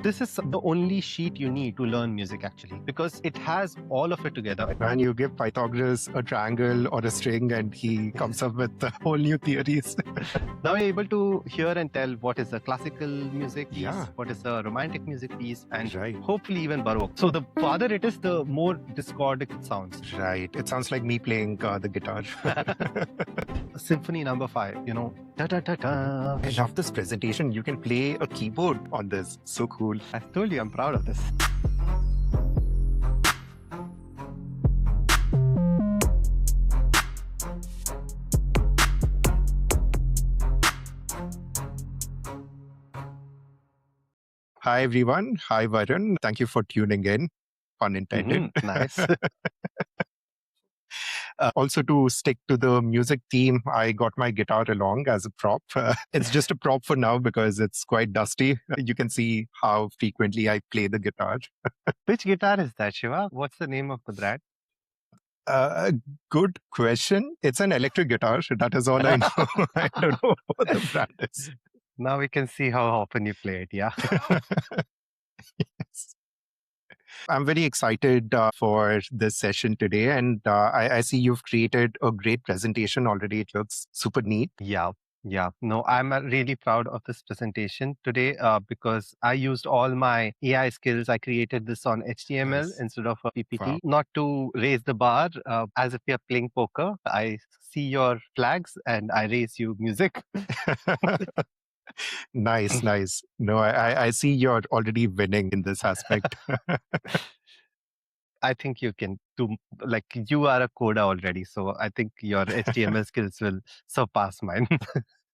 This is the only sheet you need to learn music actually, because it has all of it together. And you give Pythagoras a triangle or a string and he comes up with whole new theories. Now you're able to hear and tell what is a classical music piece, Yeah. what is a romantic music piece, and Right. hopefully even Baroque. So the farther it is, the more discordant it sounds. Right. It sounds like me playing the guitar. Symphony number 5, you know. Da, da, da, da. I love this presentation. You can play a keyboard on this. So cool. I told you I'm proud of this. Hi, everyone. Hi, Varun. Thank you for tuning in. Pun intended. Nice. Also, to stick to the music theme, I got my guitar along as a prop. It's just a prop for now because it's quite dusty. You can see how frequently I play the guitar. Which guitar is that, Shiva? What's the name of the brand? Good question. It's an electric guitar. That is all I know. I don't know what the brand is. Now we can see how often you play it, yeah. Yes. I'm very excited for this session today. And I see you've created a great presentation already. It looks super neat. Yeah. No, I'm really proud of this presentation today because I used all my AI skills. I created this on HTML Nice. instead of a PPT, Wow. not to raise the bar as if we are playing poker. I see your flags and I raise you music. Nice. No, I see you're already winning in this aspect. I think you can do, like, you are a coder already. So I think your HTML skills will surpass mine.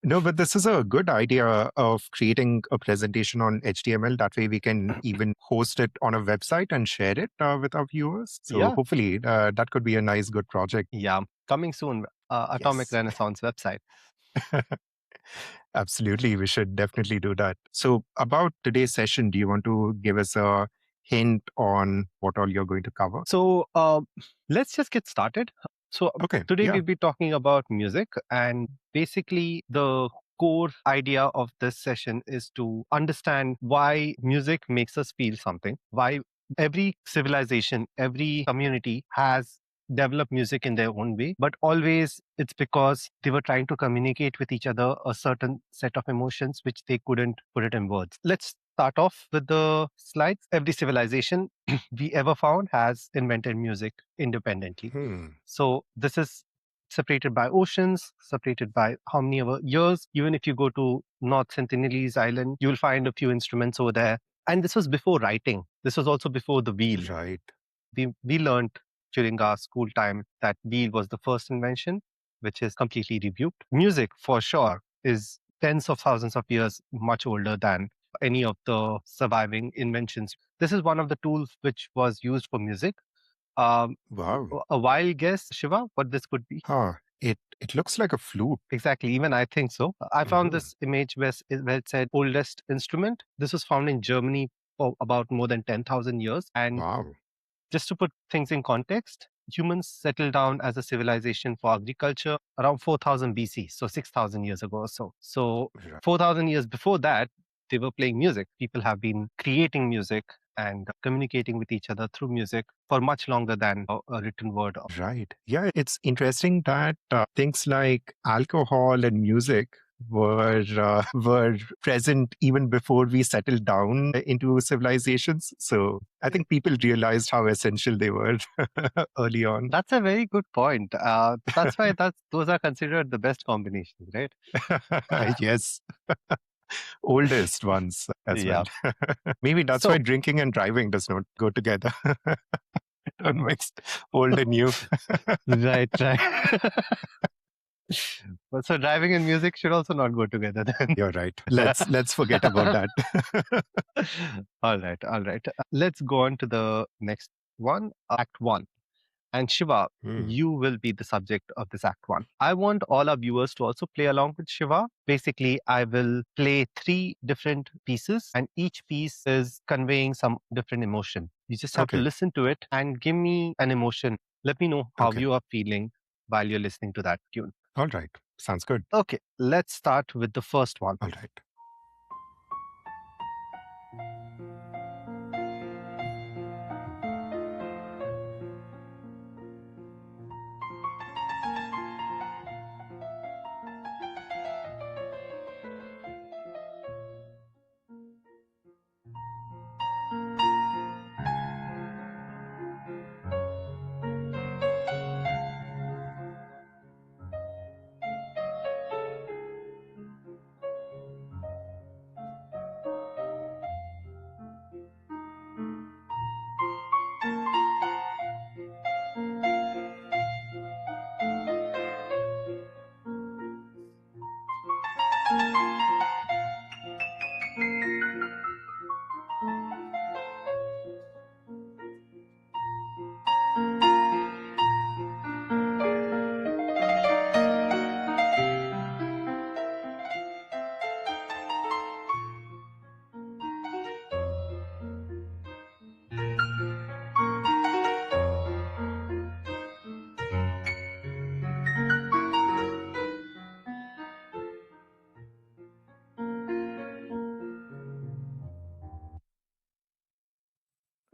No, but this is a good idea of creating a presentation on HTML. That way we can even host it on a website and share it with our viewers. So Yeah. hopefully that could be a nice, good project. Yeah. Coming soon, Atomic Yes. Renaissance website. Absolutely. We should definitely do that. So about today's session, do you want to give us a hint on what all you're going to cover? So let's just get started. So Okay. today Yeah. we'll be talking about music, and basically the core idea of this session is to understand why music makes us feel something, why every civilization, every community has developed music in their own way, but always it's because they were trying to communicate with each other a certain set of emotions which they couldn't put it in words. Let's start off with the slides. Every civilization we ever found has invented music independently. So this is separated by oceans, separated by how many ever years. Even if you go to North Sentinelese Island, you'll find a few instruments over there. And this was before writing. This was also before the wheel. Right. We learned during our school time that wheel was the first invention, which is completely rebuked. Music, for sure, is tens of thousands of years much older than any of the surviving inventions. This is one of the tools which was used for music. Wow. A wild guess, Shiva, what this could be? It looks like a flute. Exactly, even I think so. I found this image where it said oldest instrument. This was found in Germany for about more than 10,000 years. And Wow. just to put things in context, humans settled down as a civilization for agriculture around 4000 BC, so 6,000 years ago or so. So Right. 4,000 years before that, they were playing music. People have been creating music and communicating with each other through music for much longer than a written word. Right. Yeah, it's interesting that things like alcohol and music were present even before we settled down into civilizations. So I think people realized how essential they were early on. That's a very good point. That's why those are considered the best combinations, right? Yes. Oldest ones as well. Maybe that's why drinking and driving does not go together. Don't mix old and new. Right. But so driving and music should also not go together then. You're right. Let's forget about that. All right. Let's go on to the next one, Act 1. And Shiva, you will be the subject of this Act 1. I want all our viewers to also play along with Shiva. Basically, I will play 3 different pieces, and each piece is conveying some different emotion. You just have to listen to it and give me an emotion. Let me know how you are feeling while you're listening to that tune. All right. Sounds good. Okay, let's start with the first one. All right.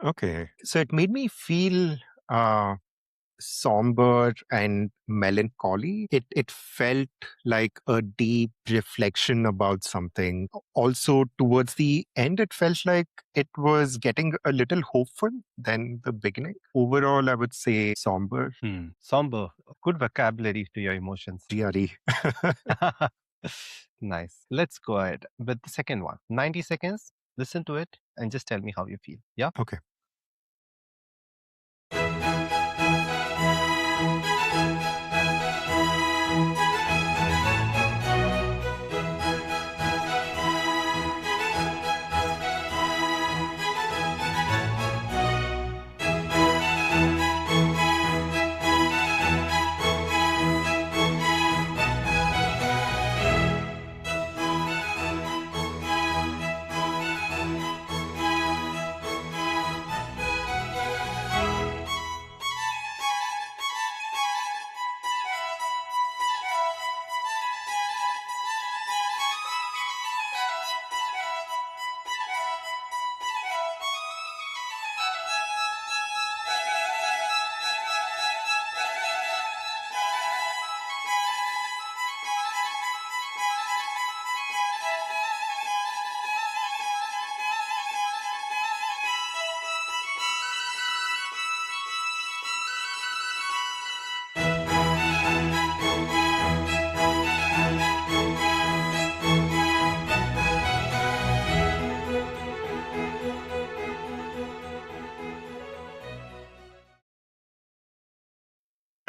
Okay. So it made me feel uh, somber and melancholy. It felt like a deep reflection about something. Also, towards the end, it felt like it was getting a little hopeful than the beginning. Overall, I would say somber. Somber, good vocabulary to your emotions. GRE. Nice. Let's go ahead with the second one. 90 seconds. Listen to it and just tell me how you feel. Yeah. Okay.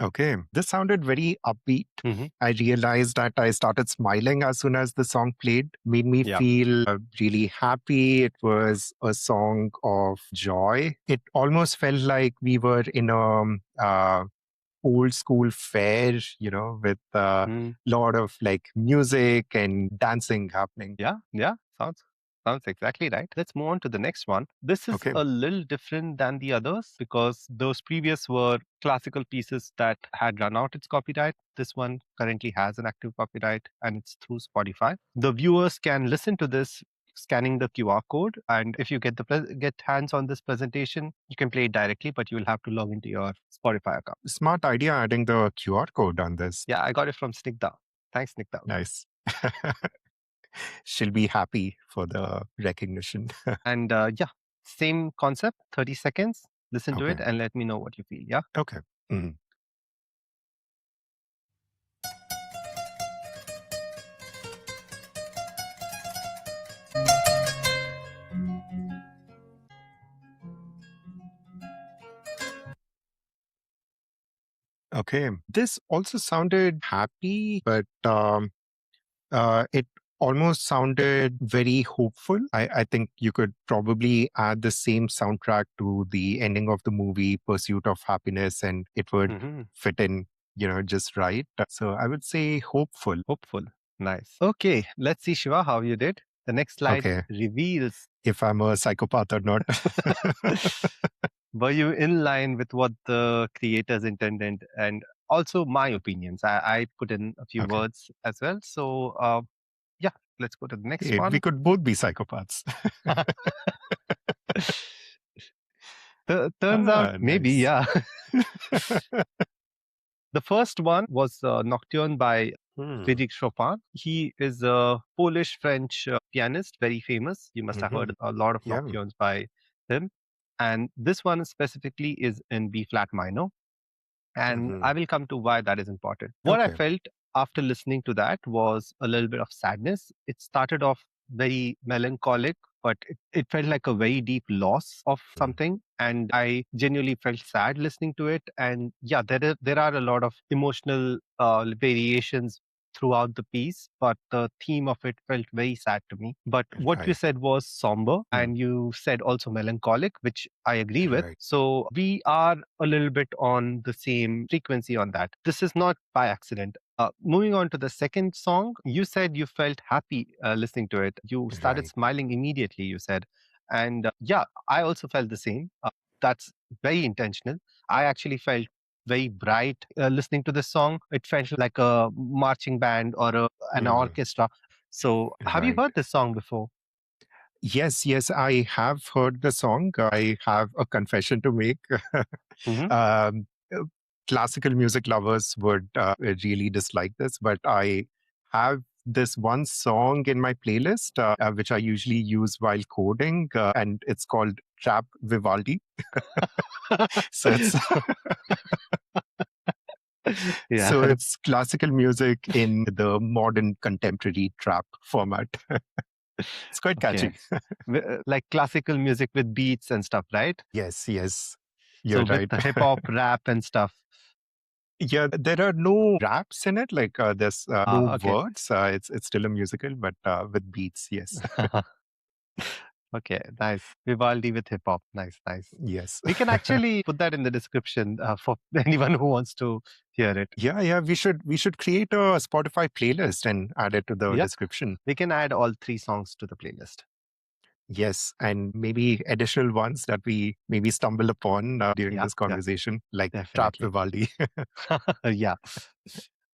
Okay. This sounded very upbeat. I realized that I started smiling as soon as the song played, made me Yeah. feel really happy. It was a song of joy. It almost felt like we were in a old school fair, with a lot of like music and dancing happening. Yeah. Sounds exactly right. Let's move on to the next one. This is Okay. a little different than the others because those previous were classical pieces that had run out its copyright. This one currently has an active copyright and it's through Spotify. The viewers can listen to this scanning the QR code, and if you get hands on this presentation, you can play it directly, but you will have to log into your Spotify account. Smart idea adding the QR code on this. Yeah, I got it from Snigdha. Thanks, Snigdha. Nice. She'll be happy for the recognition. And yeah, same concept, 30 seconds. Listen to it Okay. and let me know what you feel. Yeah. Okay. Mhm. Okay. This also sounded happy, but it almost sounded very hopeful. I think you could probably add the same soundtrack to the ending of the movie, Pursuit of Happiness, and it would fit in, just right. So I would say hopeful. Hopeful. Nice. Okay. Let's see, Shiva, how you did. The next slide Okay. reveals If I'm a psychopath or not. were you in line with what the creators intended, and also my opinions. I put in a few Okay. words as well. So yeah, let's go to the next Hey, one. we could both be psychopaths. Turns out, maybe, Nice. yeah. The first one was Nocturne by Frédéric Chopin. He is a Polish-French pianist, very famous. You must have heard a lot of Yeah. nocturnes by him. And this one specifically is in B flat minor. And I will come to why that is important. What I Okay. felt after listening to that was a little bit of sadness. It started off very melancholic, but it felt like a very deep loss of something. And I genuinely felt sad listening to it. And yeah, there are a lot of emotional variations throughout the piece, but the theme of it felt very sad to me. But what you Right. said was somber, and you said also melancholic, which I agree with. Right. So we are a little bit on the same frequency on that. This is not by accident. Moving on to the second song, you said you felt happy listening to it. You started Right. smiling immediately, you said. And yeah, I also felt the same. That's very intentional. I actually felt very bright listening to this song. It felt like a marching band or an orchestra. So, have you Right. heard this song before? Yes, yes, I have heard the song. I have a confession to make. Hmm. um, uh, Classical music lovers would really dislike this, but I have this one song in my playlist, which I usually use while coding, and it's called Trap Vivaldi. So it's so Yeah. it's classical music in the modern contemporary trap format. It's quite Okay. catchy. Like classical music with beats and stuff, right? Yes, yes, you're So with right. the hip hop, rap, and stuff. Yeah, there are no raps in it. Like there's no Okay. words. It's still a musical, but with beats. Yes, Okay, nice. Vivaldi with hip hop. Nice, nice. yes. We can actually put that in the description for anyone who wants to hear it. Yeah, yeah. We should create a Spotify playlist and add it to the Yeah, description. we can add all three songs to the playlist. Yes, and maybe additional ones that we maybe stumble upon during Yeah, this yeah, conversation, like Trap definitely. Vivaldi. Yeah,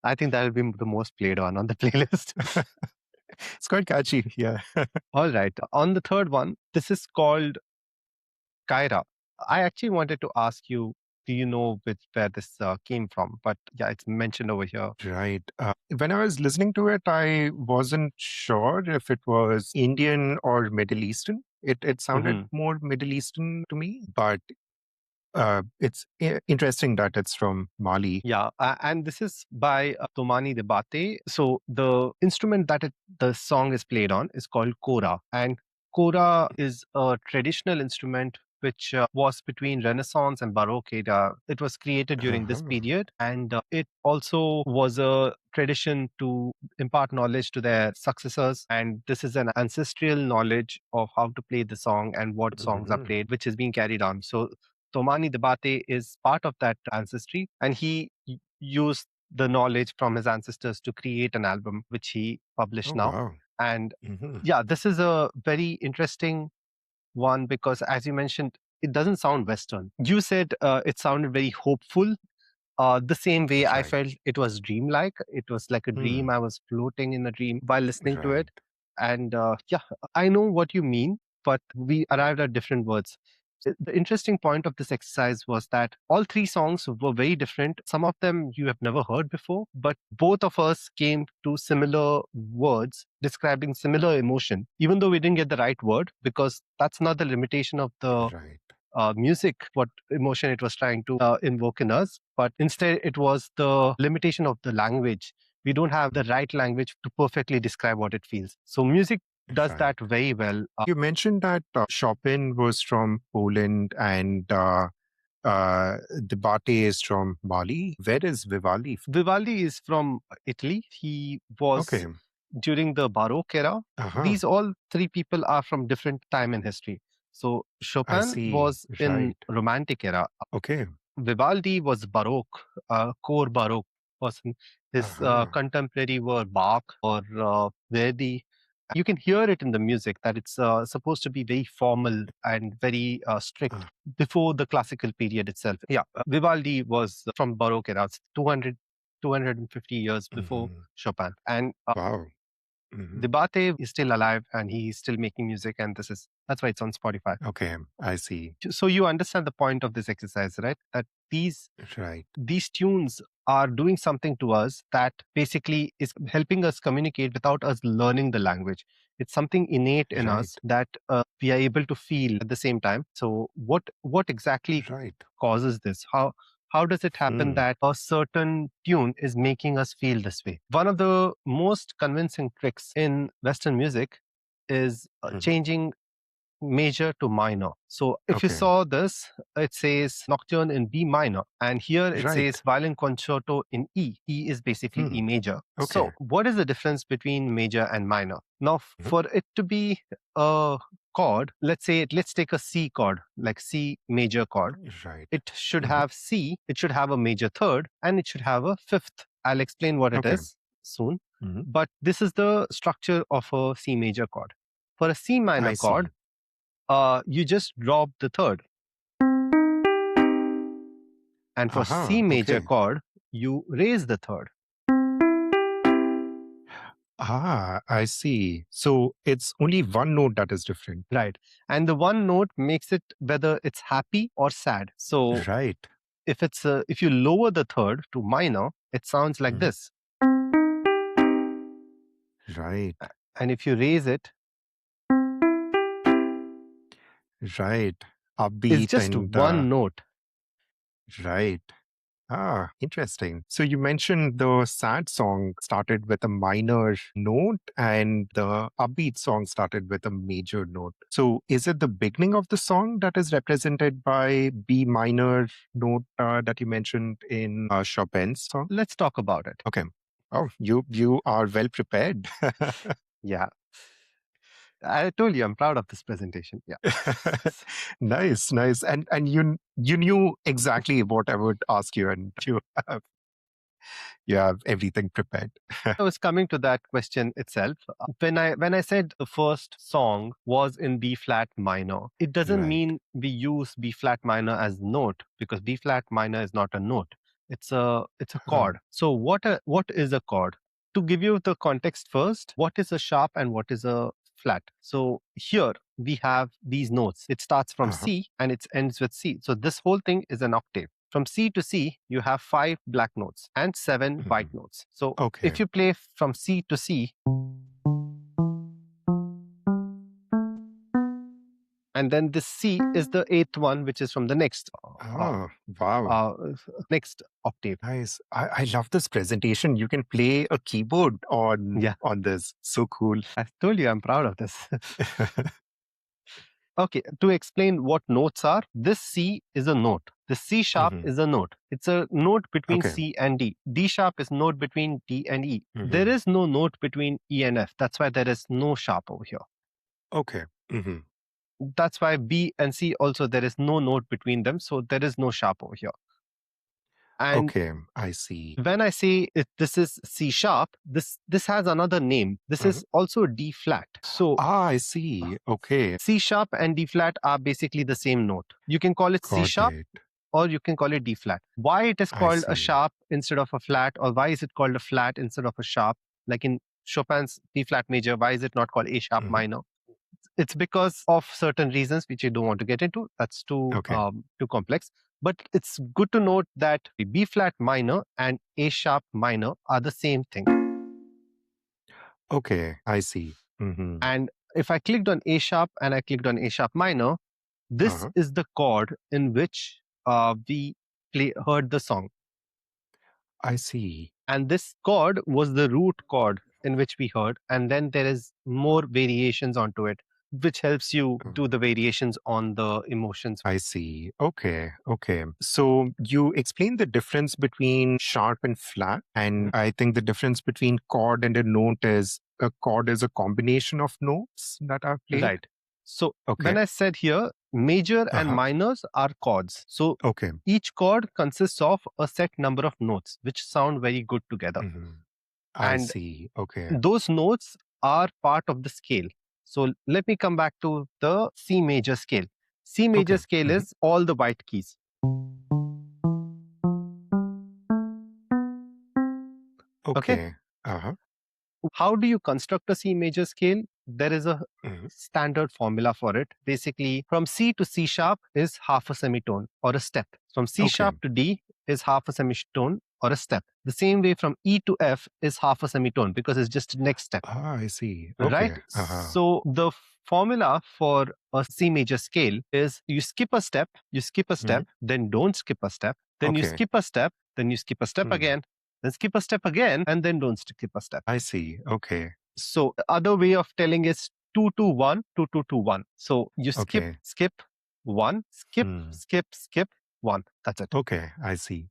I think that will be the most played one on the playlist. It's quite catchy. Yeah. All right. On the third one, this is called Kaira. I actually wanted to ask you, do you know where this came from? But yeah, it's mentioned over here. Right. When I was listening to it, I wasn't sure if it was Indian or Middle Eastern. It sounded Hmm. more Middle Eastern to me, but it's interesting that it's from Mali. Yeah, and this is by Tomani Debate. So the instrument that the song is played on is called kora, and kora is a traditional instrument which was between Renaissance and Baroque era. It was created during this Uh-huh. period, and it also was a tradition to impart knowledge to their successors. And this is an ancestral knowledge of how to play the song and what songs are Hmm. played, which is being carried on. So Tomani Debate is part of that ancestry, and he used the knowledge from his ancestors to create an album, which he published Oh, now. wow. And Hmm. yeah, this is a very interesting one because, as you mentioned, it doesn't sound Western. You said it sounded very hopeful. The same way I Right. felt it was dreamlike. It was like a dream. Hmm. I was floating in a dream while listening to Right. it. And yeah, I know what you mean, but we arrived at different words. The interesting point of this exercise was that all three songs were very different. Some of them you have never heard before, but both of us came to similar words describing similar emotion, even though we didn't get the right word, because that's not the limitation of the Right. music, what emotion it was trying to invoke in us, but instead it was the limitation of the language. We don't have the right language to perfectly describe what it feels. So music does Right. that very well. You mentioned that Chopin was from Poland and Debate is from Mali. Where is Vivaldi? Vivaldi is from Italy. He was Okay. during the Baroque era. Uh-huh. These all three people are from different time in history. So I Chopin see. was in Right. Romantic era. Okay. Vivaldi was Baroque, core Baroque person. His Uh-huh. contemporary were Bach or Verdi. You can hear it in the music that it's supposed to be very formal and very strict Uh, before the classical period itself. Yeah, Vivaldi was from Baroque era, it's 250 years before mhm. Chopin. And Wow. Hmm. Debate is still alive and he's still making music, and that's why it's on Spotify. Okay. I see. So you understand the point of this exercise, right? That Right. these tunes are doing something to us that basically is helping us communicate without us learning the language. It's something innate in Right. us that we are able to feel at the same time. So what exactly Right. causes this? How does it happen Hmm. that a certain tune is making us feel this way? One of the most convincing tricks in Western music is Hmm. changing major to minor. So if you Okay. saw this, it says nocturne in B minor, and here it Right. says violin concerto in E. E is basically Hmm. E major. Okay. So what is the difference between major and minor? Now, Mhm. for it to be a chord, let's take a C chord, like C major chord. Right. It should Hmm. have C, it should have a major third, and it should have a fifth. I'll explain what it Okay. is soon. Hmm. But this is the structure of a C major chord. For a C minor I chord, see. you just drop the third. And for C Aha. major Okay. chord, you raise the third. I see. So it's only one note that is different. Right. And the one note makes it whether it's happy or sad. So Right. if you lower the third to minor, it sounds like Mhm. this. Right. And if you raise it, Right. it's Upbeat just and one note. right. Interesting. So you mentioned the sad song started with a minor note and the upbeat song started with a major note. So is it the beginning of the song that is represented by B minor note that you mentioned in Chopin's song? Let's talk about it. Okay. Oh, you are well prepared. Yeah. I told you I'm proud of this presentation. Yeah. Nice, nice. And you knew exactly what I would ask you, and you have everything prepared. I was coming to that question itself. When I said the first song was in B flat minor, it doesn't Right. mean we use B flat minor as note, because B flat minor is not a note. It's a Huh. chord. So what is a chord? To give you the context first, what is a sharp and what is a flat? So here we have these notes. It starts from Uh-huh. C and it ends with C. So this whole thing is an octave. From C to C, you have 5 black notes and 7 white Mhm. notes. So Okay. if you play from C to C, and then this C is the eighth one, which is from the Oh, wow. uh, next octave. Nice. I love this presentation. You can play a keyboard Yeah, on this. So cool. I told you I'm proud of this. Okay, to explain what notes are, this C is a note. The C sharp Mhm. is a note. It's a note between Okay. C and D. D sharp is note between D and E. There Mhm. is no note between E and F. That's why there is no sharp over here. Okay. Mhm. That's why B and C also there is no note between them. So there is no sharp over here. And Okay. I see. when I say this is C sharp, this has another name. This Mhm. is also D flat. So I see. Okay. C sharp and D flat are basically the same note. You can call it C Got sharp it. or you can call it D flat. Why it is I called a see. sharp instead of a flat, or why is it called a flat instead of a sharp? Like in Chopin's B flat major, why is it not called A sharp Mhm. minor? It's because of certain reasons which I don't want to get into. That's Okay. too complex. But it's good to note that the B flat minor and A sharp minor are the same thing. Okay. I see. Mhm. And if I clicked on A sharp and I clicked on A sharp minor, this Uh-huh. is the chord in which we heard the song. I see. And this chord was the root chord in which we heard. And then there is more variations onto it, which helps you do the variations on the emotions. I see. Okay. Okay. So you explained the difference between sharp and flat. And I think the difference between chord and a note is a chord is a combination of notes that are played. Right. So Okay. when I said here, major and Uh-huh. minors are chords. So Okay. each chord consists of a set number of notes, which sound very good together. Mhm. I And see. Okay. those notes are part of the scale. So let me come back to the C major scale. C major Okay. scale Mhm. is all the white keys. Okay. Okay. Uh-huh. How do you construct a C major scale? There is a Mhm. standard formula for it. Basically, from C to C sharp is half a semitone or a step. From C Okay. sharp to D is half a semitone or a step. The same way from E to F is half a semitone because it's just the next step. I see. Right? Okay. Uh-huh. So the formula for a C major scale is you skip a step, Mhm. then don't skip a step, then you Okay. skip a step, then you skip a step Hmm. again, then skip a step again, and then don't skip a step. I see. Okay. So the other way of telling is 2 2 1 2 2 2 1. So you Okay. skip, one, Hmm. skip, one. That's it. Okay. I see.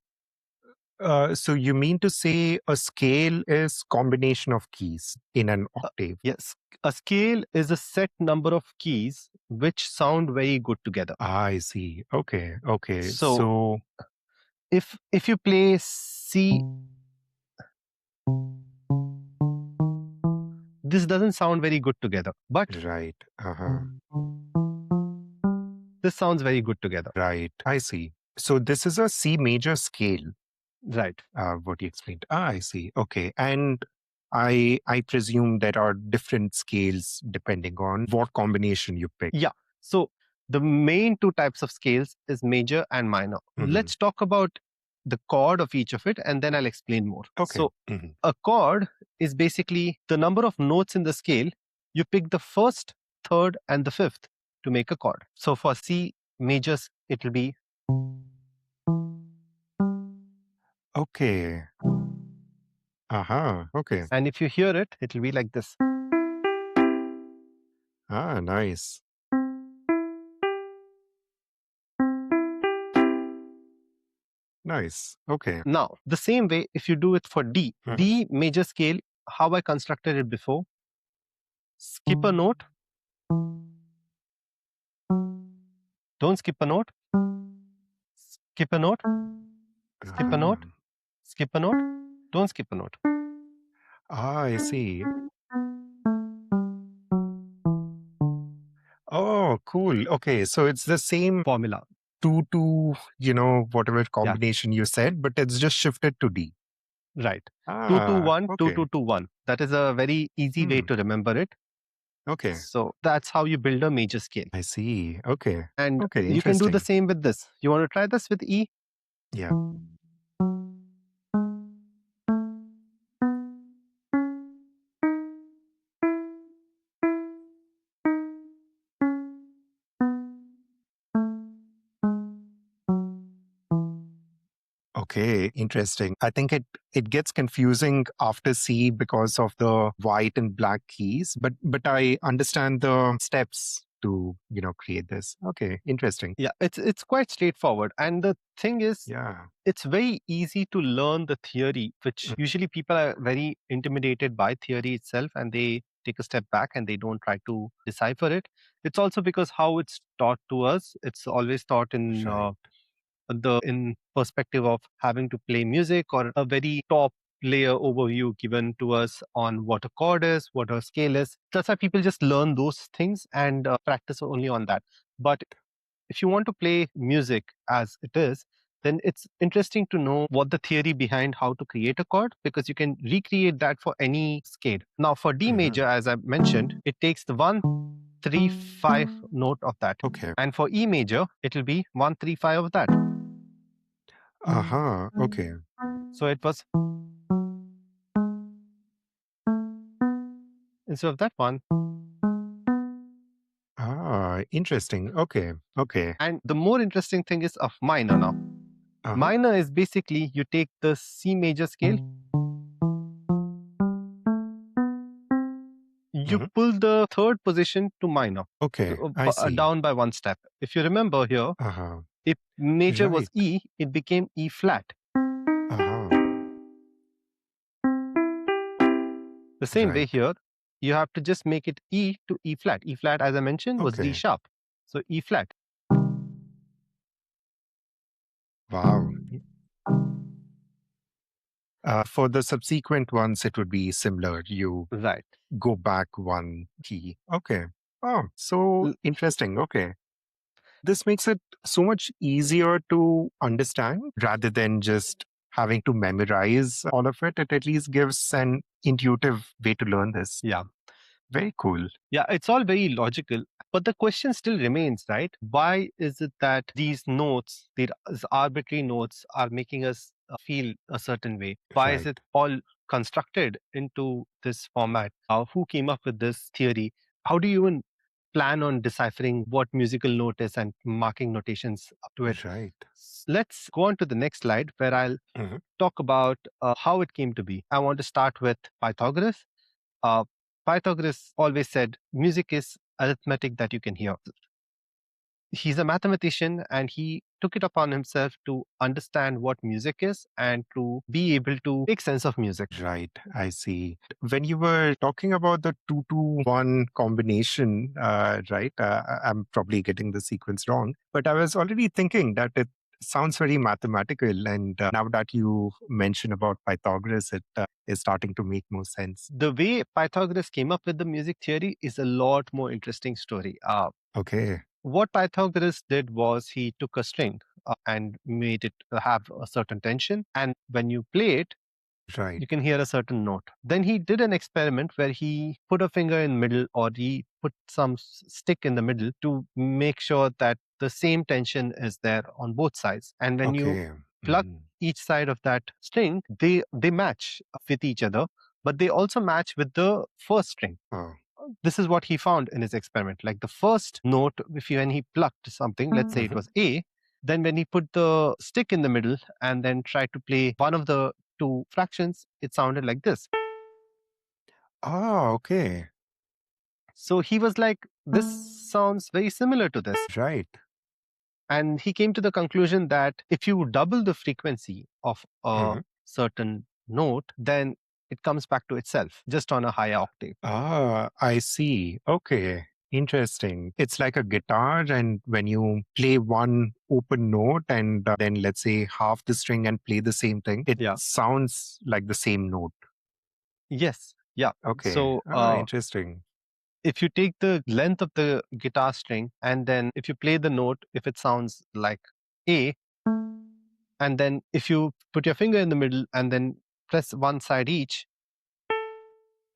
So you mean to say a scale is combination of keys in an Uh, octave? yes, a scale is a set number of keys which sound very good together. I see. Okay. Okay. So So if you play C, this doesn't sound very good together, but right. Uh-huh. this sounds very good together. Right. I see. So this is a C major scale, Right. what you explained. I see. Okay. And I presume there are different scales depending on what combination you pick. Yeah. So the main two types of scales is major and minor. Let's talk about the chord of each of it, and then I'll explain more. Okay. So a chord is basically the number of notes in the scale. You pick the first, third, and the fifth to make a chord. So for C majors, it will be. Okay. Okay. And if you hear it, it will be like this. Ah, nice. Nice. Okay. Now, the same way, if you do it for D, D major scale, how I constructed it before, skip a note, don't skip a note, skip a note, skip a note, skip a note, don't skip a note. Ah, I see. Oh, cool. Okay, so it's the same Formula. 2 whatever combination you said, but it's just shifted to D. Right. Ah, 2-2-1, okay. 2-2-2-1. That is a very easy way to remember it. Okay. So that's how you build a major scale. I see. Okay. And Okay, you can do the interesting. same with this. You want to try this with E? Yeah. Okay, interesting. I think it gets confusing after C because of the white and black keys, but I understand the steps to, create this. Okay, interesting. Yeah, it's quite straightforward. And the thing is, Yeah. it's very easy to learn the theory, which usually people are very intimidated by theory itself, and they take a step back and they don't try to decipher it. It's also because how it's taught to us, it's always taught in Right. the in perspective of having to play music, or a very top layer overview given to us on what a chord is, what a scale is. That's why people just learn those things and practice only on that. But if you want to play music as it is, then it's interesting to know what the theory behind how to create a chord, because you can recreate that for any scale. Now, for D major, as I mentioned, it takes the 1-3-5 note of that. Okay. And for E major, it will be 1-3-5 of that. Okay. So it was, instead of that one. Ah, interesting. Okay. Okay. And the more interesting thing is of minor now. Minor is basically you take the C major scale, you pull the third position to minor. Okay, So, I see. down by one step. If you remember here, if major was Right. E, it became E flat. The same way Right. here, you have to just make it E to E flat. E flat, as I mentioned, was D Okay. sharp. So E flat. Wow. For the subsequent ones, it would be similar. You Right. go back one key. Okay. Oh, so interesting. Okay. This makes it so much easier to understand rather than just having to memorize all of it. It at least gives an intuitive way to learn this. Yeah. Very cool. Yeah, it's all very logical. But the question still remains, right? Why is it that these notes, these arbitrary notes, are making us feel a certain way? Why is Right. it all constructed into this format? Who came up with this theory? How do you even plan on deciphering what musical note is and marking notations up to it? Right. Let's go on to the next slide where I'll talk about how it came to be. I want to start with Pythagoras. Uh, Pythagoras always said music is arithmetic that you can hear. He's a mathematician and he took it upon himself to understand what music is and to be able to make sense of music. Right, I see. When you were talking about the 2-2-1 combination, right, I'm probably getting the sequence wrong, but I was already thinking that it sounds very mathematical. And now that you mention about Pythagoras, it is starting to make more sense. The way Pythagoras came up with the music theory is a lot more interesting story. Okay. What Pythagoras did was he took a string and made it have a certain tension. And when you play it, Right. you can hear a certain note. Then he did an experiment where he put a finger in the middle, or he put some stick in the middle to make sure that the same tension is there on both sides. And when you Okay. pluck each side of that string, they match with each other, but they also match with the first string. Oh. This is what he found in his experiment. Like the first note, when he plucked something, let's say it was A, then when he put the stick in the middle and then tried to play one of the two fractions, it sounded like this. Oh, okay. So he was like, this sounds very similar to this. Right. And he came to the conclusion that if you double the frequency of a certain note, then it comes back to itself just on a higher octave. Ah, I see. Okay. Interesting. It's like a guitar, and when you play one open note and then let's say half the string and play the same thing, it Yeah. sounds like the same note. Yes. Yeah. Okay. So Interesting. if you take the length of the guitar string and then if you play the note, if it sounds like A, and then if you put your finger in the middle and then press one side each,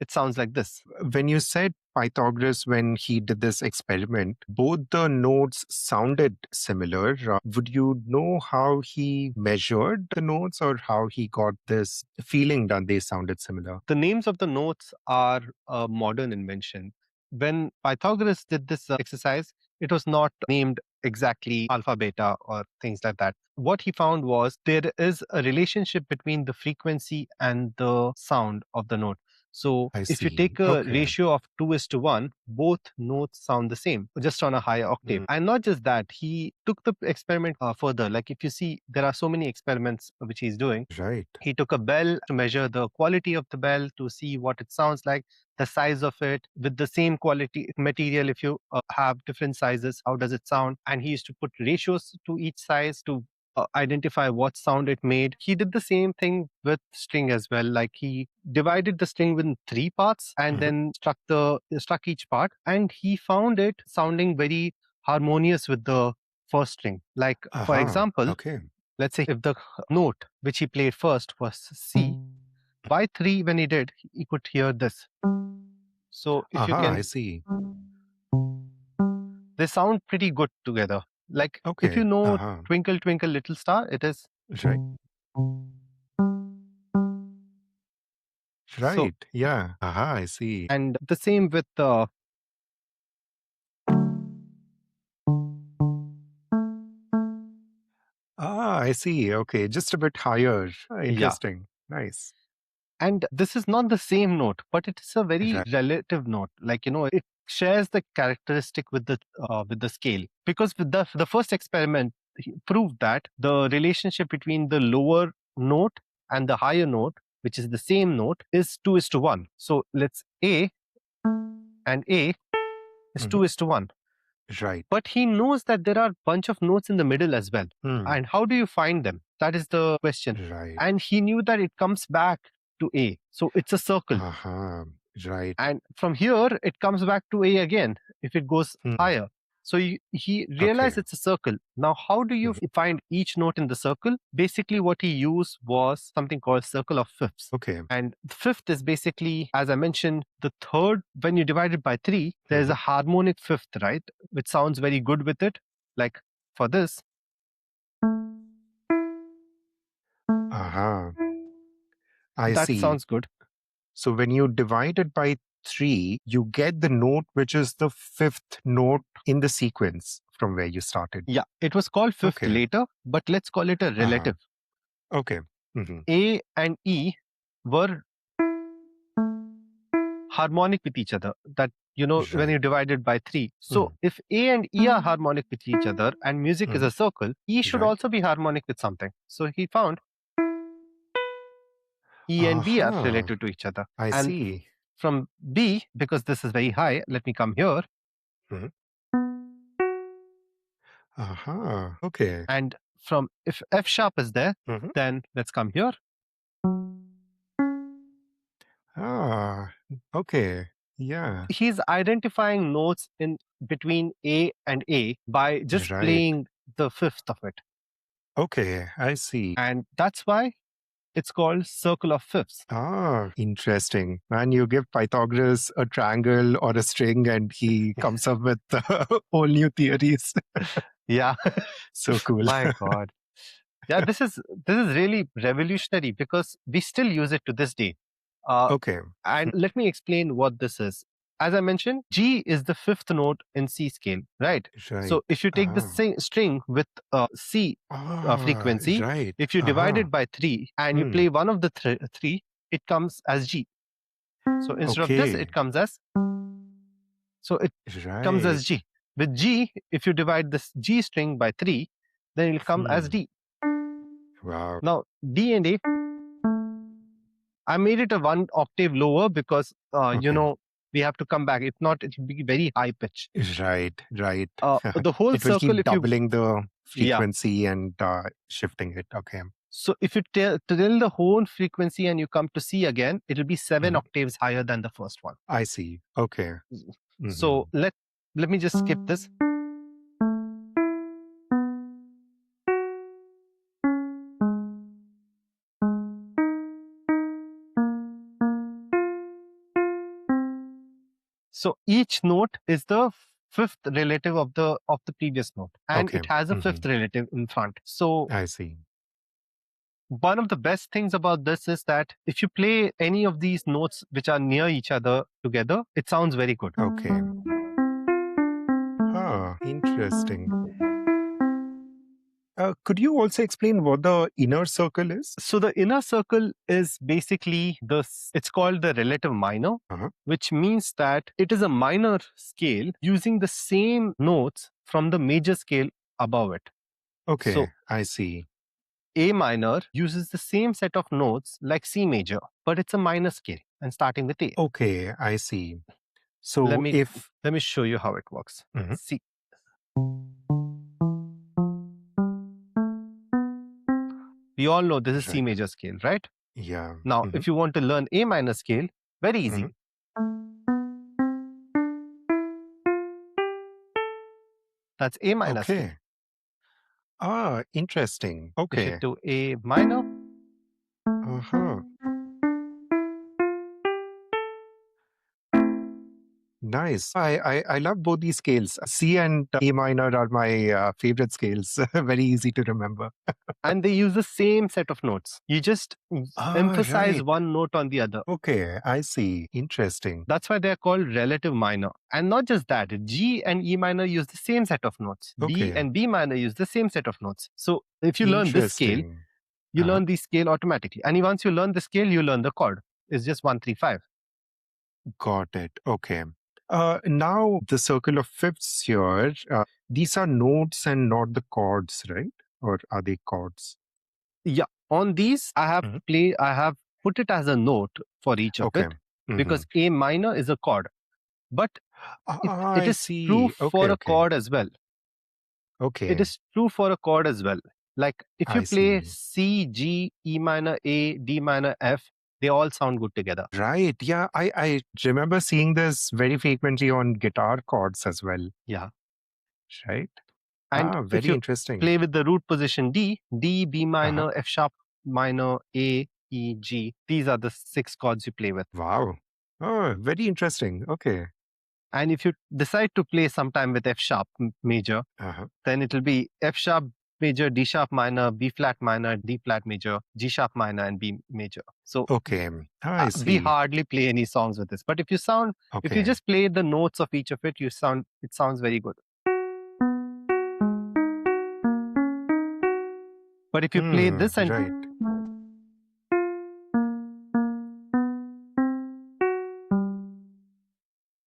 it sounds like this. When you said Pythagoras, when he did this experiment, both the notes sounded similar. Would you know how he measured the notes or how he got this feeling that they sounded similar? The names of the notes are a modern invention. When Pythagoras did this exercise, it was not named exactly alpha, beta, or things like that. What he found was there is a relationship between the frequency and the sound of the note. So I if you see. take a Okay. ratio of 2:1, both notes sound the same, just on a higher octave. And not just that, he took the experiment further. Like if you see, there are so many experiments which he's doing. Right. He took a bell to measure the quality of the bell to see what it sounds like, the size of it, with the same quality material. If you have different sizes, how does it sound? And he used to put ratios to each size to identify what sound it made. He did the same thing with string as well. Like he divided the string in three parts and then struck each part, and he found it sounding very harmonious with the first string. Like for example, Okay. let's say if the note which he played first was C, by 3 when he did, he could hear this. So if you I can, see. they sound pretty good together. Like if you Okay. know Twinkle Twinkle Little Star, it is Right. so. Right. Yeah. I see. And the same with I see. Okay. Just a bit higher. yeah. Interesting. Nice. And this is not the same note, but it is a very Right. relative note. Like it shares the characteristic with the scale. Because with the first experiment he proved that the relationship between the lower note and the higher note, which is the same note, is 2:1. So let's A and A is 2:1. Right. But he knows that there are a bunch of notes in the middle as well. And how do you find them? That is the question. Right. And he knew that it comes back to A. So it's a circle. Right. And from here, it comes back to A again if it goes higher. So he realized Okay. it's a circle. Now, how do you find each note in the circle? Basically, what he used was something called circle of fifths. Okay. And the fifth is basically, as I mentioned, the third, when you divide it by 3, there's a harmonic fifth, right? Which sounds very good with it. Like for this, I that see. sounds good. So when you divide it by 3, you get the note which is the fifth note in the sequence from where you started. Yeah, it was called fifth later, but let's call it a relative. Okay. A and E were harmonic with each other. That, when you divide it by 3. So if A and E are harmonic with each other and music is a circle, E should also be harmonic with something. So he found E and B are related to each other. I And see. from B, because this is very high, let me come here. Okay. And from if F sharp is there, then let's come here. Okay. Yeah. He's identifying notes in between A and A by just Right. playing the fifth of it. Okay. I see. And that's why It's called circle of fifths. Ah, interesting. Man, you give Pythagoras a triangle or a string and he comes up with whole new theories. Yeah. So cool. My God. Yeah, this is really revolutionary because we still use it to this day. Okay. And let me explain what this is. As I mentioned, G is the fifth note in C scale, right? Right. So if you take the string with C frequency, Right. if you divide it by 3 and you play one of the three, it comes as G. So instead of this, Okay. it comes as Right. G. With G, if you divide this G string by 3, then it will come as D. Wow. Now, D and A, I made it a one octave lower because, Okay. we have to come back. If not, it will be very high pitch. Right. Right. The whole It will circle, keep if you, doubling the yeah. frequency and shifting it. Okay. So if you tell the whole frequency and you come to C again, it will be 7 octaves higher than the first one. I see. Okay. So let me just skip this. So each note is the fifth relative of the previous note, and Okay. it has a fifth relative in front. So I see. one of the best things about this is that if you play any of these notes which are near each other together, it sounds very good. Okay. Interesting. Could you also explain what the inner circle is? So the inner circle is basically it's called the relative minor, which means that it is a minor scale using the same notes from the major scale above it. Okay, So I see. A minor uses the same set of notes like C major, but it's a minor scale and starting with A. Okay, I see. So Let me if show you how it works. See. We all know this is C major scale, right? Yeah. Now, if you want to learn A minor scale, very easy. That's A minor scale. Interesting. If Okay. you do A minor. Nice. I love both these scales. C and A minor are my favorite scales. Very easy to remember. And they use the same set of notes. You just emphasize one note on the other. Okay, I see. Interesting. That's why they're called relative minor. And not just that, G and E minor use the same set of notes. D and B minor use the same set of notes. So if you learn this scale, you learn the scale automatically. And once you learn the scale, you learn the chord. It's just 1, 3, 5. Got it. Okay. Now the circle of fifths here, these are notes and not the chords, right? Or are they chords? Yeah. On these, I have put it as a note for each of it because A minor is a chord. But it is true for a chord as well. Okay. It is true for a chord as well. Like if you play C, G, E minor, A, D minor, F, they all sound good together. Right. Yeah. I remember seeing this very frequently on guitar chords as well. Yeah. Right. And very if you interesting. play with the root position D, B minor, F sharp minor, A, E, G, these are the 6 chords you play with. Wow. Oh, very interesting. Okay. And if you decide to play sometime with F sharp major, then it will be F sharp major, D sharp minor, B flat minor, D flat major, G sharp minor, and B major. So I see. we hardly play any songs with this. But if you just play the notes of each of it, it sounds very good. But if you play this and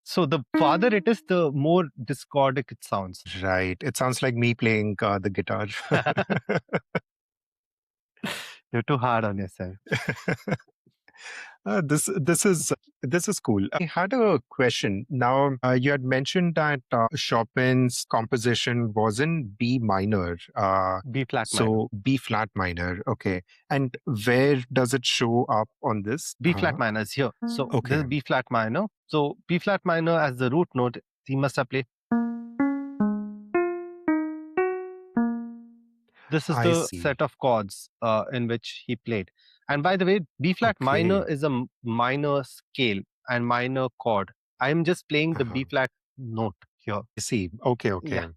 so the farther it is, the more discordic it sounds. Right. It sounds like me playing the guitar. You're too hard on yourself. This is cool. I had a question. Now, you had mentioned that Chopin's composition was in B minor. B flat minor. So B flat minor. Okay. And where does it show up on this? B flat minor is here. So this is B flat minor. So B flat minor as the root note, he must have played. This is the set of chords in which he played. And by the way, B flat minor Okay. is a minor scale and minor chord. I am just playing the B flat note here. I see. Okay, Yeah. okay.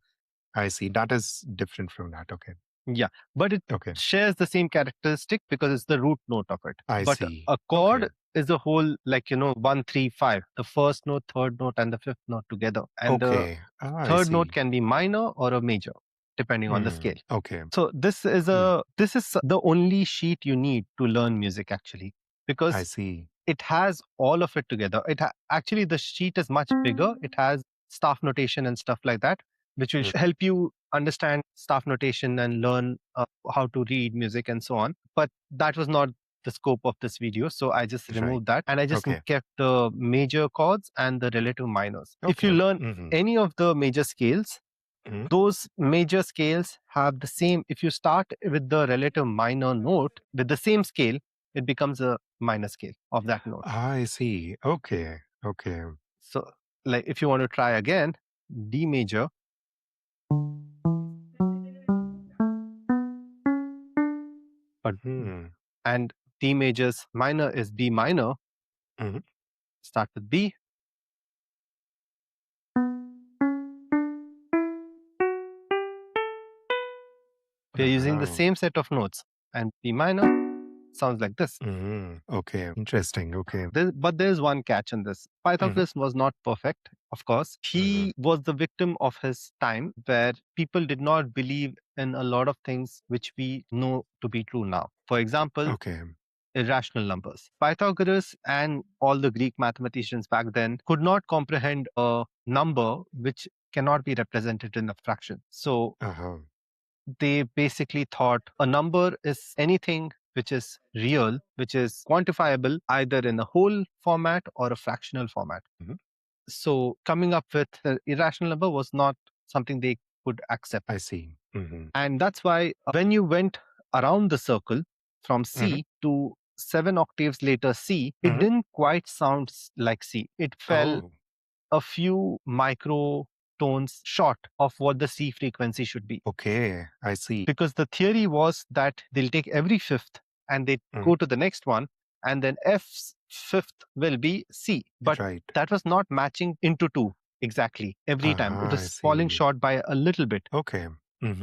I see. That is different from that. Okay. Yeah, but it Okay. shares the same characteristic because it's the root note of it. I But see. a chord Okay. is a whole, like, 1, 3, 5, the first note, third note, and the fifth note together. And the Okay. Ah, I third note see. can be minor or a major, depending on the scale. Okay. So this is the only sheet you need to learn music, actually, I because see. it has all of it together. Actually, the sheet is much bigger. It has staff notation and stuff like that, which will Mm, help you understand staff notation and learn how to read music and so on. But that was not the scope of this video, so I just Right. removed that and I just Okay. kept the major chords and the relative minors. If you Okay. learn any of the major scales, Mhm. those major scales have the same. If you start with the relative minor note with the same scale, it becomes a minor scale of that note. I see. Okay. Okay. So, like, if you want to try again, D major, but Hmm. and D major's minor is B minor. Mhm. Start with B. We are using the Uh-huh. same set of notes, and B minor sounds like this. Okay. Interesting. Okay. But there's one catch in this. Mhm. Pythagoras was not perfect, of course. He was the victim of his time where people did not believe in a lot of things which we know to be true now. For example, Okay. irrational numbers. Pythagoras and all the Greek mathematicians back then could not comprehend a number which cannot be represented in a fraction. So Uh-huh. they basically thought a number is anything which is real, which is quantifiable either in a whole format or a fractional format. Mhm. So coming up with an irrational number was not something they could accept. I see. And that's why when you went around the circle from Mhm. C to 7 octaves later C, it Mhm. didn't quite sound like C. It fell Oh, a few microtones short of what the C frequency should be. okay. I see. Because the theory was that they'll take every fifth and they Mhm. go to the next one, and then F's fifth will be C. But Right. that was not matching into two exactly every time. It Uh-huh. I was falling see. short by a little bit. Okay.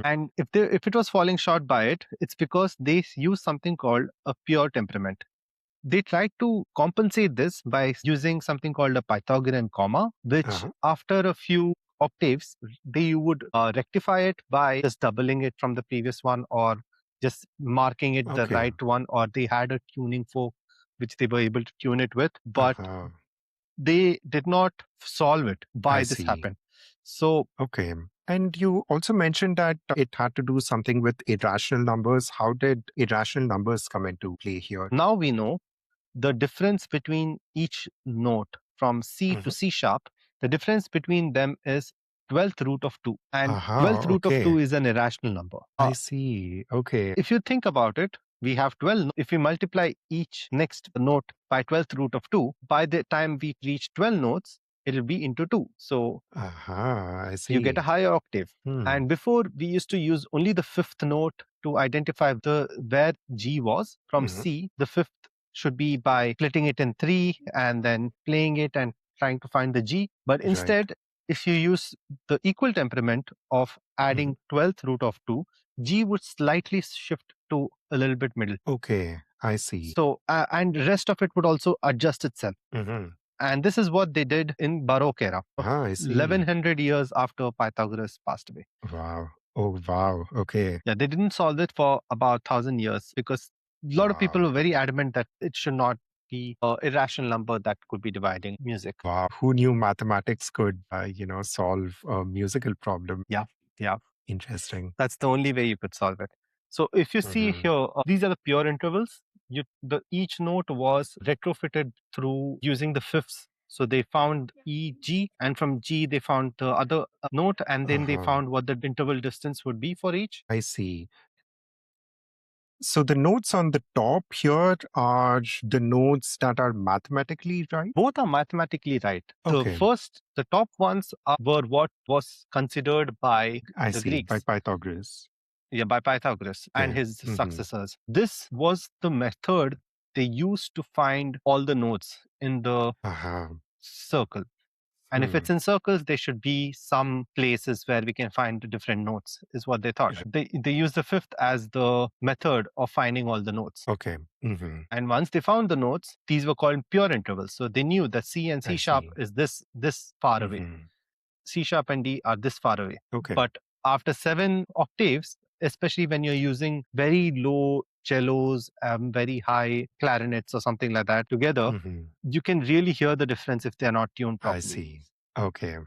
And if it was falling short by it, it's because they use something called a pure temperament. They tried to compensate this by using something called a Pythagorean comma, which Uh-huh. after a few octaves, you would rectify it by just doubling it from the previous one or just marking it the Okay. right one, or they had a tuning fork which they were able to tune it with, but Uh-huh. they did not solve it. I Why this see. happened? So Okay. And you also mentioned that it had to do something with irrational numbers. How did irrational numbers come into play here? now we know the difference between each note from C to Mhm. C sharp, the difference between them is 12th root of 2. And Uh-huh. 12th root of Okay. 2 is an irrational number. I see. Okay. If you think about it, we have 12. If we multiply each next note by 12th root of 2, by the time we reach 12 notes, it will be into 2. So Uh-huh. I you get a see. higher octave. Hmm. And before, we used to use only the fifth note to identify the where G was. From Mhm. C, the fifth should be by splitting it in three and then playing it and trying to find the G. But Right. instead, if you use the equal temperament of Mhm. adding 12th root of 2, G would slightly shift to a little bit middle. Okay. I see. So, and rest of it would also adjust itself. Mhm. And this is what they did in Baroque era, Ah, I see. 1100 years after Pythagoras passed away. Wow. Oh, wow. Okay. Yeah, they didn't solve it for about 1,000 years because a lot of people Wow. were very adamant that it should not be an irrational number that could be dividing music. Wow. Who knew mathematics could, solve a musical problem? Yeah, yeah. Interesting. That's the only way you could solve it. So if you see Mhm. here, these are the pure intervals. Each note was retrofitted through using the fifths. So they found E, G, and from G they found the other note, and then they Uh-huh. found what the interval distance would be for each. I see. So the notes on the top here are the notes that are mathematically right? Both are mathematically right. Okay. The top ones were what was considered by I the see. By Greeks, Pythagoras. yeah, by Pythagoras and Okay. his Mhm. successors. This was the method they used to find all the notes in the circle. And if it's in circles, there should be some places where we can find the different notes, is what they thought. They used the fifth as the method of finding all the notes. Okay. Mm-hmm. And once they found the notes, these were called pure intervals. So they knew that C and C sharp is this far away. C sharp and D are this far away. Okay. But after 7 octaves, especially when you're using very low cellos, very high clarinets or something like that together, you can really hear the difference if they're not tuned properly. I see. Okay.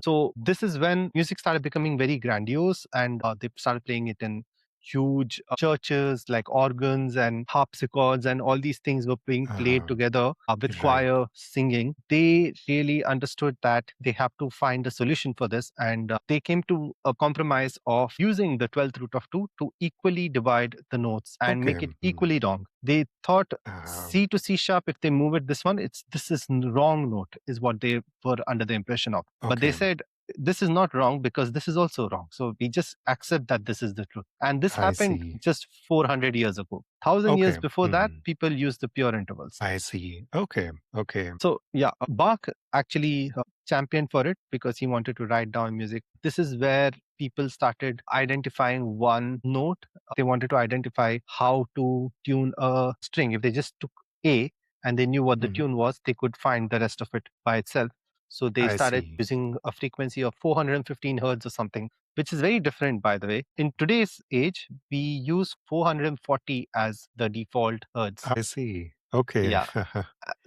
So this is when music started becoming very grandiose, and they started playing it in huge churches like organs and harpsichords, and all these things were being played together with choir singing. They really understood that they have to find a solution for this, and they came to a compromise of using the 12th root of 2 to equally divide the notes and make it equally long. They thought C to C sharp, if they move it this one, this is wrong note, is what they were under the impression of. But they said, this is not wrong because this is also wrong. So we just accept that this is the truth. And this happened just 400 years ago. 1,000 years before that, people used the pure intervals. I see. Okay. So yeah, Bach actually championed for it because he wanted to write down music. This is where people started identifying one note. They wanted to identify how to tune a string. If they just took A and they knew what the tune was, they could find the rest of it by itself. So they started using a frequency of 415 hertz or something, which is very different, by the way. In today's age, we use 440 as the default hertz. I see. Okay. Yeah.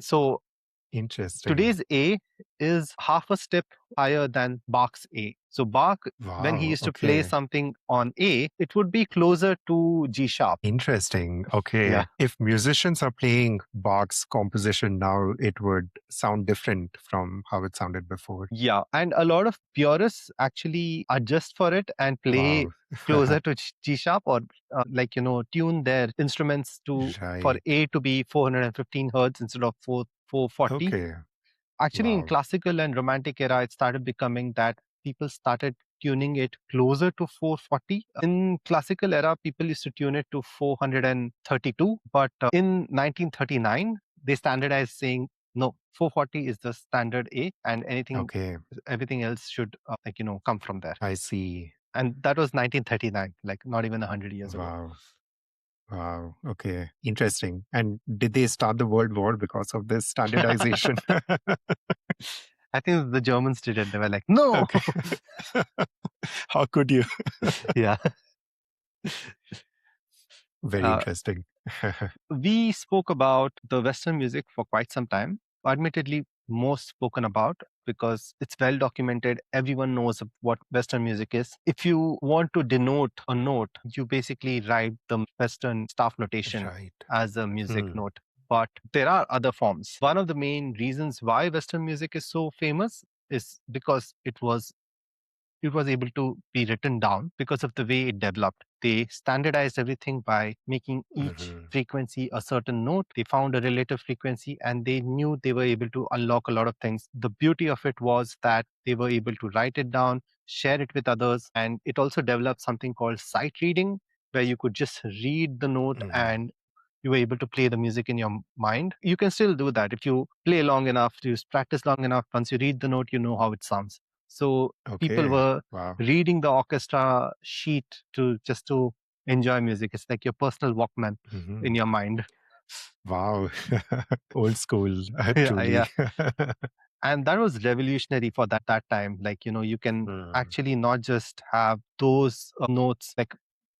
So interesting. Today's A is half a step higher than Bach's A. So Bach, when he used to play something on A, it would be closer to G sharp. Interesting. Okay. Yeah. If musicians are playing Bach's composition now, it would sound different from how it sounded before. Yeah. And a lot of purists actually adjust for it and play closer to G sharp, or tune their instruments to for A to be 415 hertz instead of 440. Okay. Actually, in classical and romantic era, it started becoming that people started tuning it closer to 440. In classical era, people used to tune it to 432. But in 1939, they standardized saying, no, 440 is the standard A, and everything else should come from there. I see. And that was 1939, like not even 100 years ago. Wow. Okay. Interesting. And did they start the World War because of this standardization? I think the Germans did it. They were like, no. Okay. How could you? Yeah. Very interesting. We spoke about the Western music for quite some time. Admittedly, most spoken about because it's well documented. Everyone knows what Western music is. If you want to denote a note, you basically write the Western staff notation as a music note. But there are other forms. One of the main reasons why Western music is so famous is because it was able to be written down because of the way it developed. They standardized everything by making each frequency a certain note. They found a relative frequency and they knew they were able to unlock a lot of things. The beauty of it was that they were able to write it down, share it with others, and it also developed something called sight reading, where you could just read the note and you were able to play the music in your mind. You can still do that if you play long enough, you practice long enough. Once you read the note, you know how it sounds. So people were reading the orchestra sheet to enjoy music. It's like your personal Walkman in your mind. Wow. Old school. Truly. Yeah. And that was revolutionary for that time. Like, you can actually not just have those notes. Like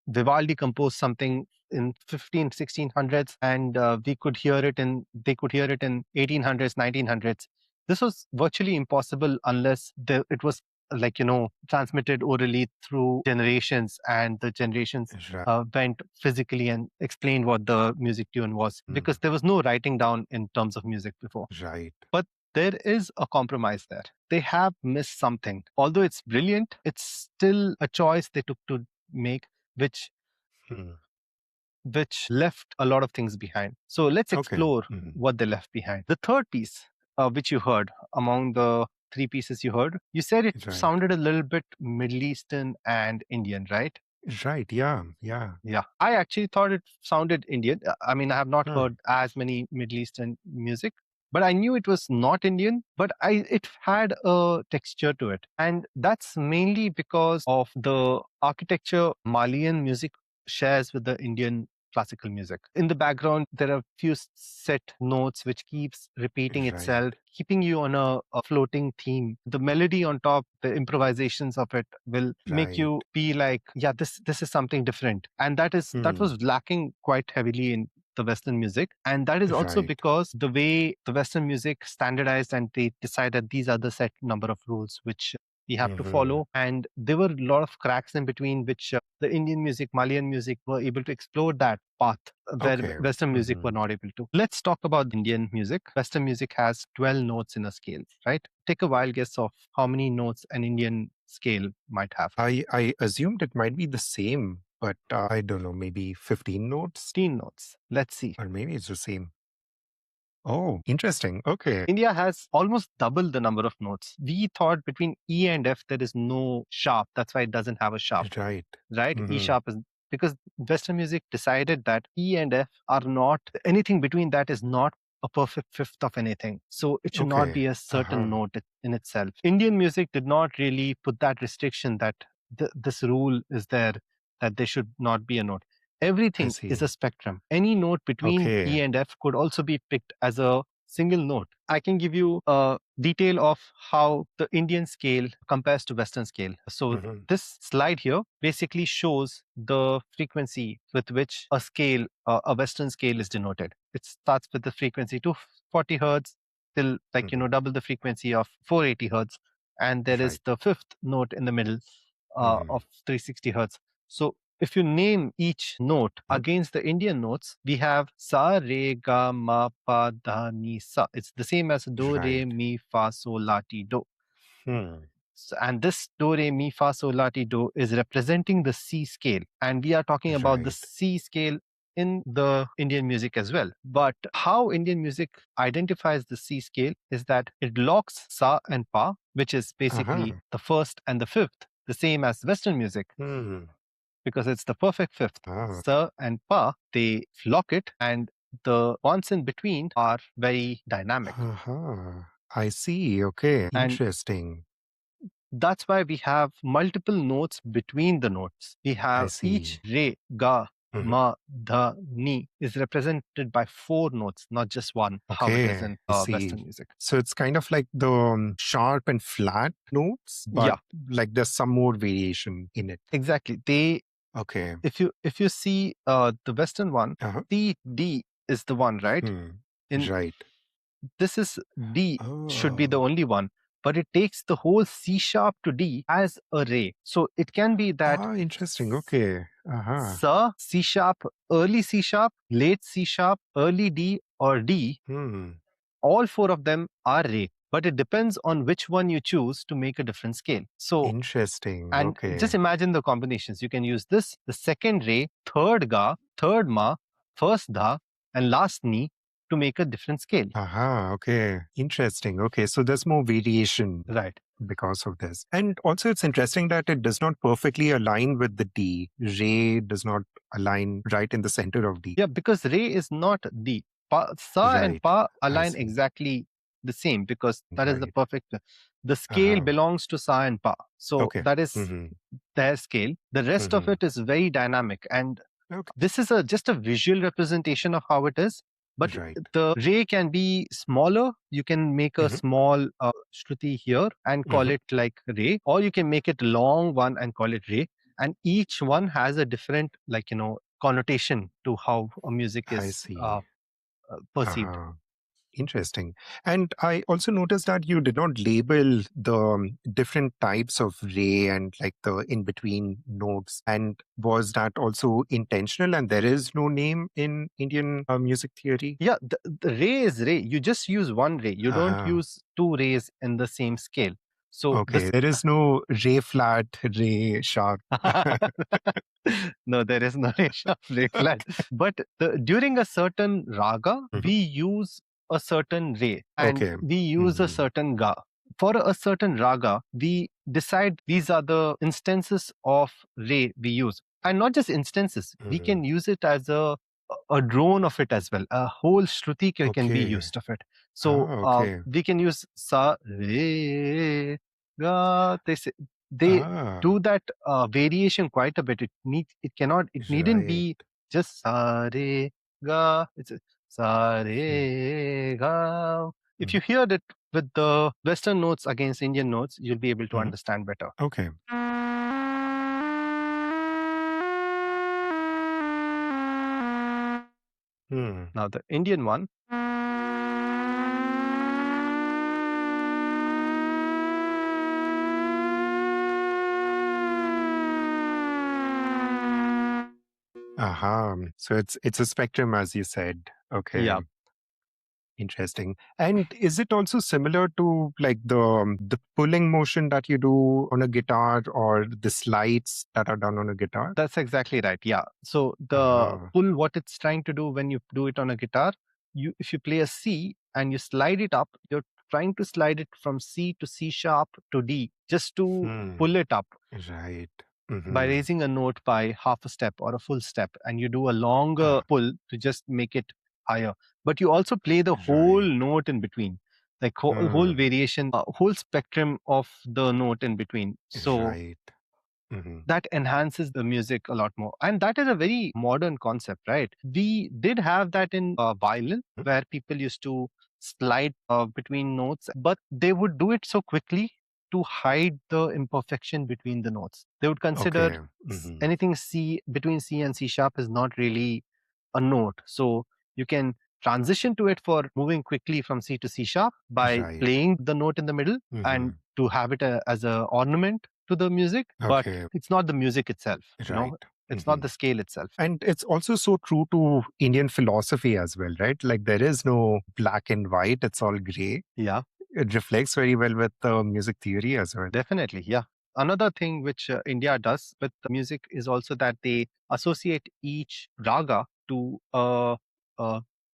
Vivaldi composed something in 1600s, and they could hear it in 1800s, 1900s. This was virtually impossible unless it was transmitted orally through generations, and the generations went physically and explained what the music tune was, because there was no writing down in terms of music before. Right. But there is a compromise there. They have missed something. Although it's brilliant, it's still a choice they took to make, which left a lot of things behind. So let's explore what they left behind. The third piece, which you heard among the 3 pieces you heard, you said it sounded a little bit Middle Eastern and Indian, right? Right. Yeah. Yeah. Yeah. I actually thought it sounded Indian. I mean, I have not Hmm. heard as many Middle Eastern music, but I knew it was not Indian, but it had a texture to it. And that's mainly because of the architecture Malian music shares with the Indian classical music. In the background, there are few set notes which keeps repeating Right. itself, keeping you on a floating theme. The melody on top, the improvisations of it will make Right. you be like, yeah, this is something different. And that Hmm. was lacking quite heavily in the Western music. And that is also Right. because the way the Western music standardized and they decided these are the set number of rules which we have to Hmm. follow. And there were a lot of cracks in between, which the Indian music, Malian music were able to explore that path where Okay. Western music were Hmm. not able to. Let's talk about Indian music. Western music has 12 notes in a scale, right? Take a wild guess of how many notes an Indian scale might have. I assumed it might be the same, but I don't know, maybe 15 notes, 15 notes. Let's see. or maybe it's the same. Oh, interesting. Okay. India has almost double the number of notes. We thought between E and F there is no sharp. That's why it doesn't have a sharp, Right. right? E Hmm. sharp is because Western music decided that E and F are not anything between that is not a perfect fifth of anything. So it should not Okay. be a Uh-huh. certain note in itself. Indian music did not really put that restriction that this rule is there that there should not be a note. I Everything is a see. spectrum. Any note between E Okay. and F could also be picked as a single note. I can give you a detail of how the Indian scale compares to Western scale. So Hmm. this slide here basically shows the frequency with which a scale, a Western scale is denoted. It starts with the frequency 240 hertz till Hmm. double the frequency of 480 hertz. And there is Right. the fifth note in the middle Hmm. of 360 hertz. So if you name each note Hmm. against the Indian notes, we have sa, re, ga, ma, pa, da, ni, sa. It's the same as do, re, Right. mi, fa, sol, la, ti, do. Hmm. And this do, re, mi, fa, sol, la, ti, do is representing the C scale. And we are talking about the Right. C scale in the Indian music as well. But how Indian music identifies the C scale is that it locks sa and pa, which is basically Uh-huh. the first and the fifth, the same as Western music Hmm. because it's the perfect fifth. Ah. Sa and pa, they lock it, and the ones in between are very dynamic. Uh-huh. I see. Okay. And Interesting. that's why we have multiple notes between the notes. We I have each see. re, ga, Mhm. ma, dha, ni is represented by four notes, not just one, how it is Okay, in I see. Western music. So it's kind of like the sharp and flat notes, but Yeah, like there's some more variation in it. exactly. They, Okay. if you see the Western one, Uh-huh. C, D is the one, right? Hmm. In Right. this is D should be the Oh. only one, but it takes the whole C sharp to D as a ray. So it can be that Ah, interesting. Okay. Uh-huh. Sa, C sharp, early C sharp, late C sharp, early D, or D. Hmm. All four of them are ray, but it depends on which one you choose to make a different scale. So, Interesting. and just Okay. imagine the combinations. You can use this, the second ray, third ga, third ma, first dha, and last ni to make a different scale. Aha. Okay. Interesting. Okay. So there's more variation Right. because of this. And also, it's interesting that it does not perfectly align with the D. Re does not align right in the center of D. Yeah, because re is not D. Pa, sa and Right. pa I align see. exactly the same because that is the Right. perfect. The scale Uh-huh. belongs to sa and pa. So Okay. that is Mm-hmm. their scale. The rest of Mm-hmm. it is very dynamic. And Okay. this is just a visual representation of how it is. But Right. the ray can be smaller. You can make a Mm-hmm. small shruti here and call Mm-hmm. it like ray, or you can make it long one and call it ray. And each one has a different, like, connotation to how a music I is see. perceived. Uh-huh. Interesting. And I also noticed that you did not label the different types of ray and like the in between notes. And was that also intentional? And there is no name in Indian music theory? Yeah, the ray is ray. You just use one ray. You don't Uh-huh. use two rays in the same scale. So Okay. There is no ray flat, ray sharp. no, there is no ray sharp, ray flat. But during a certain raga, Mhm. we use a certain ray and Okay. we use a Mhm. certain ga. For a certain raga, we decide these are the instances of ray we use. And not just instances, we Mhm. can use it as a drone of it as well. A whole shruti can be Okay. used of it. So Okay. we can use sa re ga. They Ah, do that variation quite a bit. It needn't right. be just sa re ga. It's sa Hmm. re ga. If Mm. you hear it with the Western notes against Indian notes, you'll be able to Mhm. understand better. Okay. Hmm. Now the Indian one. Aha. So it's a spectrum, as you said. Okay. Yeah, Interesting. And is it also similar to like the pulling motion that you do on a guitar or the slides that are done on a guitar? that's exactly right. Yeah. So the Ah. pull, what it's trying to do when you do it on a guitar, if you play a C and you slide it up, you're trying to slide it from C to C sharp to D just to Hmm. pull it up Right. by Mm-hmm. raising a note by half a step or a full step, and you do a longer Ah, pull to just make it higher. But you also play the whole right. note in between, like whole Hmm. variation, whole spectrum of the note in between. So Right. Mm-hmm. that enhances the music a lot more. And that is a very modern concept, right? We did have that in violin, where people used to slide between notes, but they would do it so quickly to hide the imperfection between the notes. They would consider Okay. Mm-hmm. anything C between C and C sharp is not really a note. So you can transition to it for moving quickly from C to C sharp by Right. playing the note in the middle and Mm-hmm. to have it as a ornament to the music, but Okay. it's not the music itself, Right. it's not Mm-hmm. the scale itself. And it's also so true to Indian philosophy as well, right? Like there is no black and white, it's all gray. Yeah, It reflects very well with music theory as well. definitely. Yeah. Another thing which India does with the music is also that they associate each raga to a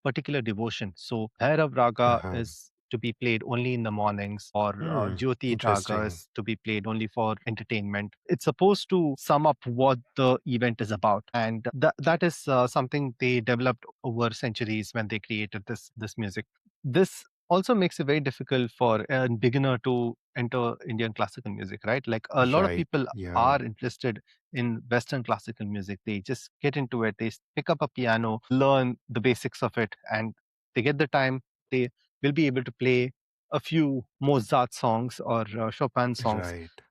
particular devotion. So Bhairav raga Uh-huh. is to be played only in the mornings, or Hmm. Jyoti raga Interesting. is to be played only for entertainment. It's supposed to sum up what the event is about, and that is something they developed over centuries when they created this music. This also makes it very difficult for a beginner to enter Indian classical music, right? Like a lot of Right. people Yeah. are interested in Western classical music. They just get into it, pick up a piano, learn the basics of it, and they get the time, they will be able to play a few Mozart songs or Chopin songs, Right.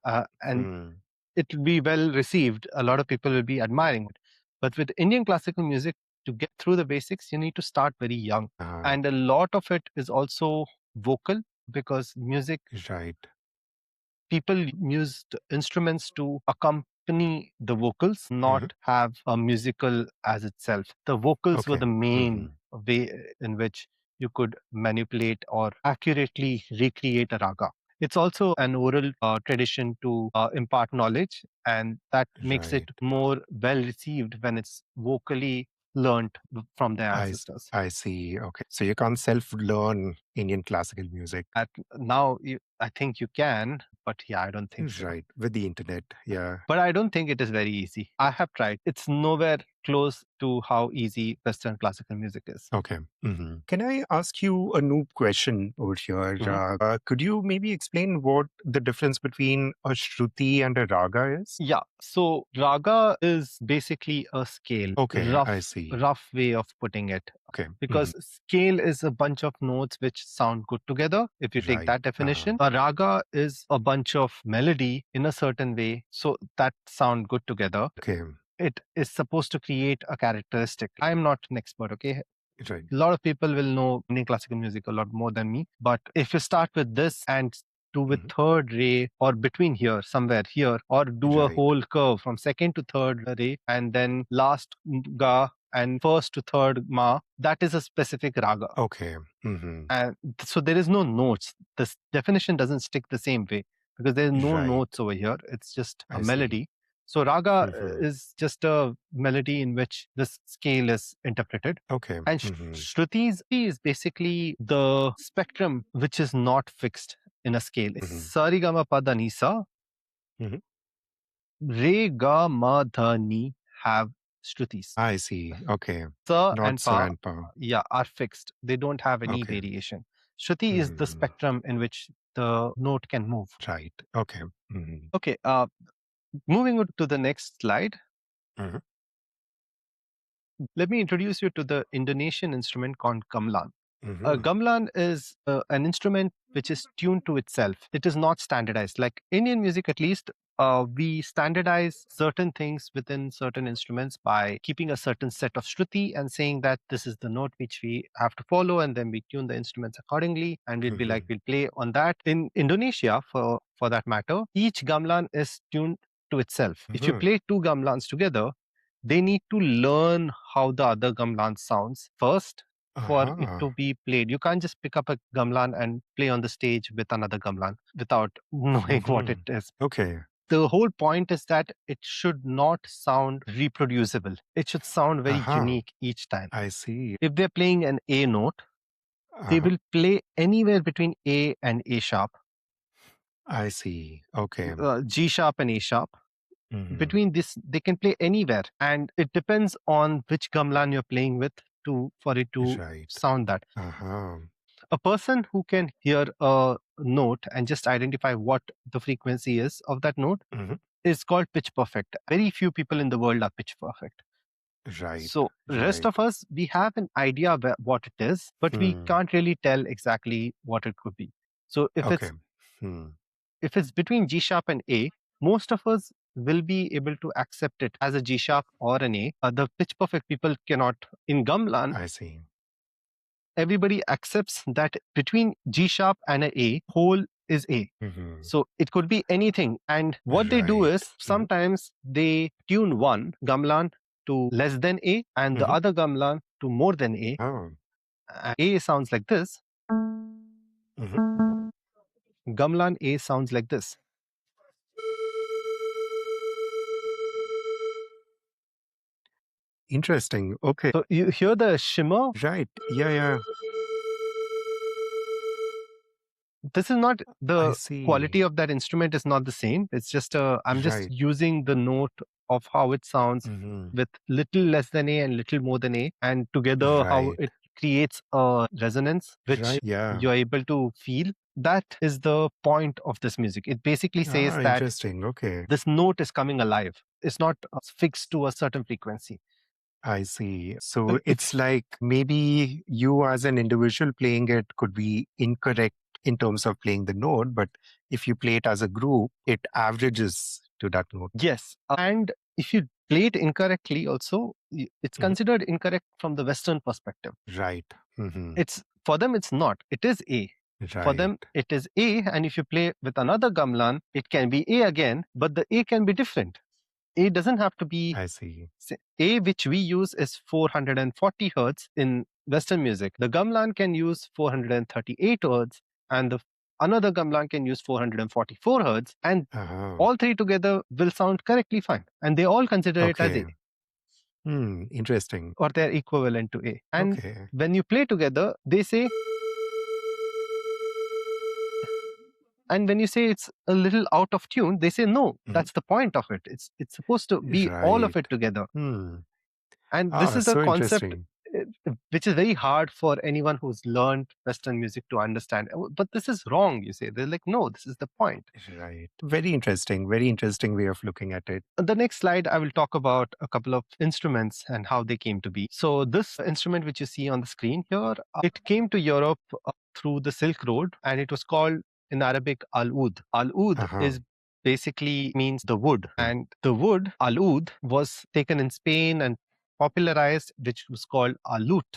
and Hmm. it will be well received. A lot of people will be admiring it. But with Indian classical music, to get through the basics, you need to start very young. Uh, And a lot of it is also vocal, because music, right. people used instruments to accompany the vocals, not Hmm. have a musical as itself. The vocals were Okay. the Hmm. main way in which you could manipulate or accurately recreate a raga. It's also an oral tradition to impart knowledge, and that makes it Right. more well received when it's vocally learnt from their I, s- ancestors. I see. Okay. So you can't self learn Indian classical music. At now, I think you can, but yeah, I don't think so. Right. With the internet. Yeah. But I don't think it is very easy. I have tried. It's nowhere close to how easy Western classical music is. Okay. Can I ask you a new question over here? Mhm. Could you maybe explain what the difference between a shruti and a raga is? Yeah. So raga is basically a scale, Okay. I see. rough way of putting it. Okay. Because scale is a bunch of notes which sound good together. If you take Right. that definition, a raga is a bunch of melody in a certain way, so that sound good together. Okay. It is supposed to create a characteristic. I'm not an expert, okay? Right. A lot of people will know Indian classical music a lot more than me. But if you start with this and do with Mhm. third ray, or between here, somewhere here, or do a Right. whole curve from second to third ray, and then last ga and first to third ma, that is a specific raga. Okay. And so there is no notes. This definition doesn't stick the same way, because there's no Right. notes over here. It's just a I see. melody. So raga Mhm. is just a melody in which this scale is interpreted. Okay. And shrutis is basically the spectrum which is not fixed in a scale. It's sarigama pada nisa, Mhm. re ga ma dha ni have shrutis. I see. Okay. Sa Not and so pa, and pa. yeah, are fixed. They don't have any Okay. variation. Shruti is the Mhm. spectrum in which the note can move. Right. Okay. Mhm. Okay, moving on to the next slide. Mhm. Let me introduce you to the Indonesian instrument called gamelan. Mhm. Gamelan is an instrument which is tuned to itself. It is not standardized. Like Indian music, at least, we standardize certain things within certain instruments by keeping a certain set of shruti and saying that this is the note which we have to follow, and then we tune the instruments accordingly. And we'll be like, Mhm. we'll play on that. In Indonesia, for that matter, each gamelan is tuned to itself. If you Mhm. play two gamelans together, they need to learn how the other gamelan sounds first for it Aha. to be played. You can't just pick up a gamelan and play on the stage with another gamelan without knowing what it Mhm. is. Okay. The whole point is that it should not sound reproducible. It should sound very Aha. unique each time. I see. If they're playing an A note, they Uh-huh. will play anywhere between A and A sharp, I see. Okay. G sharp and A sharp. Mhm. Between this, they can play anywhere, and it depends on which gamelan you're playing with to for it to Right. sound that. Uh-huh. A person who can hear a note and just identify what the frequency is of that note Mhm. is called pitch perfect. Very few people in the world are pitch perfect. Right. So rest Right. of us, we have an idea of what it is, but we Hmm. can't really tell exactly what it could be. So Okay. Hmm. if it's between G sharp and A, most of us will be able to accept it as a G sharp or an A. The pitch perfect people cannot. In gamelan, I see. everybody accepts that between G sharp and a whole is A. Mhm. So it could be anything. And what they do Right. is Mhm. sometimes they tune one gamelan to less than A and the Mhm. other gamelan to more than A. Oh. A sounds like this. Mhm. Gamelan A sounds like this. Interesting. Okay. So you hear the shimmer. Right. Yeah, yeah. This is not I the see. quality of that instrument is not the same. It's just I'm just Right. using the note of how it sounds Mhm. with little less than A and little more than A, and together how Right. it creates a resonance which Right. Yeah. you're able to feel. That is the point of this music. It basically says Ah, that interesting. Okay. this note is coming alive. It's not fixed to a certain frequency. I see. So So it's if like maybe you as an individual playing it could be incorrect in terms of playing the note, but if you play it as a group, it averages to that note. yes, and if you play it incorrectly, also it's Mhm. considered incorrect from the Western perspective. Right. Hmm. It's for them, it's not. It is A. For Right. them, it is A, and if you play with another gamelan, it can be A again, but the A can be different. A doesn't have to be I see. A, which we use is 440 hertz in Western music. The gamelan can use 438 hertz, and the another gamelan can use 444 hertz, and Uh-huh. all three together will sound correctly fine, and they all consider it as A Okay. Interesting. or they're equivalent to A. And Okay. when you play together, they say, and when you say it's a little out of tune, they say no, Mhm. that's the point of it. It's supposed to be all of Right. it together. Hmm. And this Ah, is the so concept interesting. which is very hard for anyone who's learned Western music to understand. "Oh, but this is wrong," you say. They're like, no, this is the point. Right. Very interesting. Very interesting way of looking at it. On the next slide, I will talk about a couple of instruments and how they came to be. So this instrument which you see on the screen here, it came to Europe through the Silk Road, and it was called in Arabic al-ud. Al-ud Uh-huh. is basically means the wood, and the wood al-ud was taken in Spain and popularized, which was called a lute.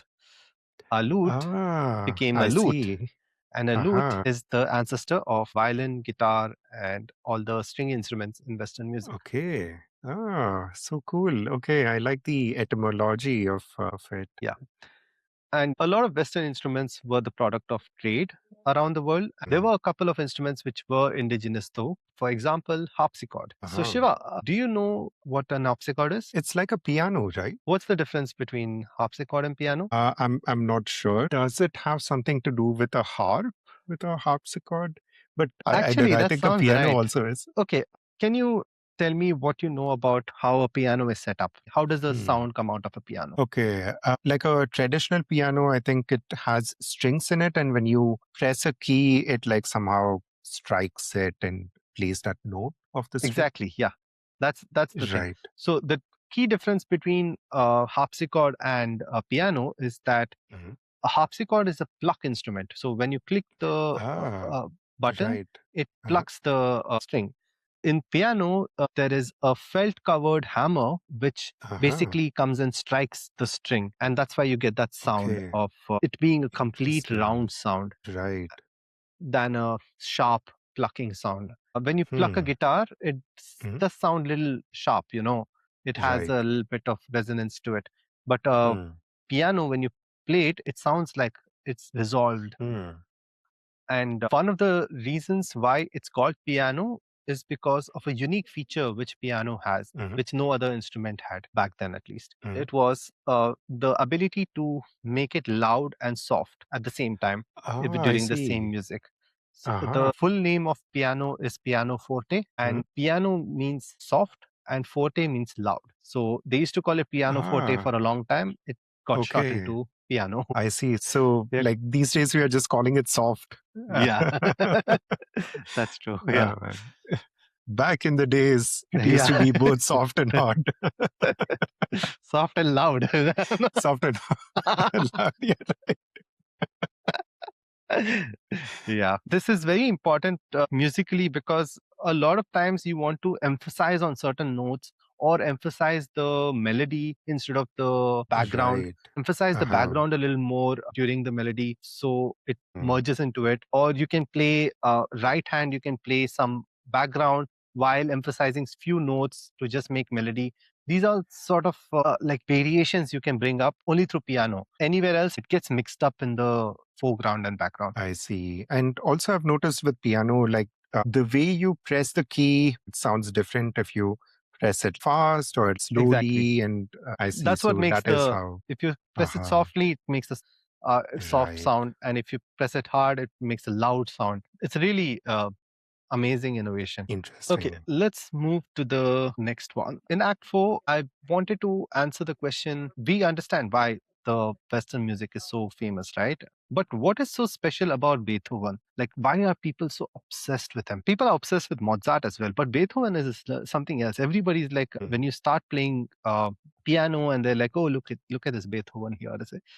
A lute Ah, became a I lute, see. and a lute Uh-huh. is the ancestor of violin, guitar, and all the string instruments in Western music. Okay. Ah, so cool. Okay, I like the etymology of it. Yeah. And a lot of Western instruments were the product of trade around the world. There Mm. were a couple of instruments which were indigenous, though. For example, harpsichord. So, Uh-huh. Shiva, do you know what an harpsichord is? It's like a piano, right? What's the difference between harpsichord and piano? I'm not sure. Does it have something to do with a harp, with a harpsichord? But Actually, I that think a sounds piano right. also is. Okay, can you tell me what you know about how a piano is set up. How does the Hmm. sound come out of a piano? Okay. Like a traditional piano, I think it has strings in it. And when you press a key, it like somehow strikes it and plays that note of the string. Exactly. Yeah. That's the thing. Right. So the key difference between a harpsichord and a piano is that Mhm. a harpsichord is a pluck instrument. So when you click the Ah, button, right. it Uh-huh. plucks the string. In piano, there is a felt covered hammer which Uh-huh. basically comes and strikes the string. And that's why you get that sound Okay. of it being a complete Interesting. round sound Right. than a sharp plucking sound. When you pluck a Hmm. guitar, Mhm. does sound little sharp, you know. It has Right. a little bit of resonance to it. But Hmm. piano, when you play it, it sounds like it's resolved. Hmm. And one of the reasons why it's called piano is because of a unique feature which piano has, Mhm. which no other instrument had back then, at least. Mhm. It was the ability to make it loud and soft at the same time Ah, I during the same see. music. So Uh-huh. the full name of piano is piano forte, Mhm. and piano means soft and forte means loud. So they used to call it piano forte Ah, for a long time. It got shortened okay. to piano. I see. So, Yeah. like these days, we are just calling it soft. Yeah. That's true. Yeah. Man. Back in the days, it used Yeah. to be both soft and hard. Soft and loud. Soft and loud. Yeah. Yeah. This is very important musically because a lot of times you want to emphasize on certain notes or emphasize the melody instead of the background. Right. Emphasize the Uh-huh. background a little more during the melody so it Mm. merges into it. Or you can play right hand, you can play some background while emphasizing few notes to just make melody. These are sort of like variations you can bring up only through piano. Anywhere else, it gets mixed up in the foreground and background. I see. And also, I've noticed with piano, like the way you press the key, it sounds different if you press it fast or Exactly. slowly. And I see. That's what So makes that is the, how. if you press it Uh-huh. softly, it makes a soft Right. sound. And if you press it hard, it makes a loud sound. It's really amazing innovation. Okay, Interesting. let's move to the next one. In Act 4, I wanted to answer the question. We understand why the Western music is so famous, right? But what is so special about Beethoven? Like, why are people so obsessed with him? People are obsessed with Mozart as well, but Beethoven is something else. Everybody's like, Mm. when you start playing piano, and they're like, "Oh, look at this Beethoven here."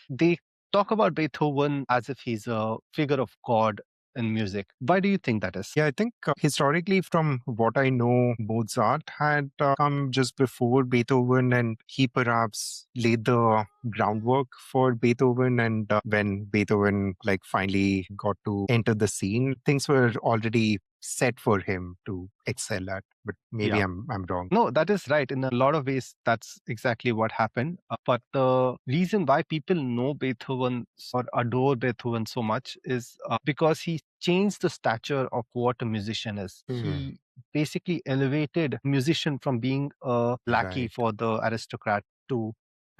They talk about Beethoven as if he's a figure of God in music. Why do you think that is? Yeah, I think historically, from what I know, Mozart had come just before Beethoven, and he perhaps laid the groundwork for Beethoven. And when Beethoven like finally got to enter the scene, things were already set for him to excel at. But maybe Yeah. I'm wrong. No, that is right. In a lot of ways, that's exactly what happened. But the reason why people know Beethoven or adore Beethoven so much is because he changed the stature of what a musician is. Hmm. He basically elevated musician from being a lackey Right. for the aristocrat to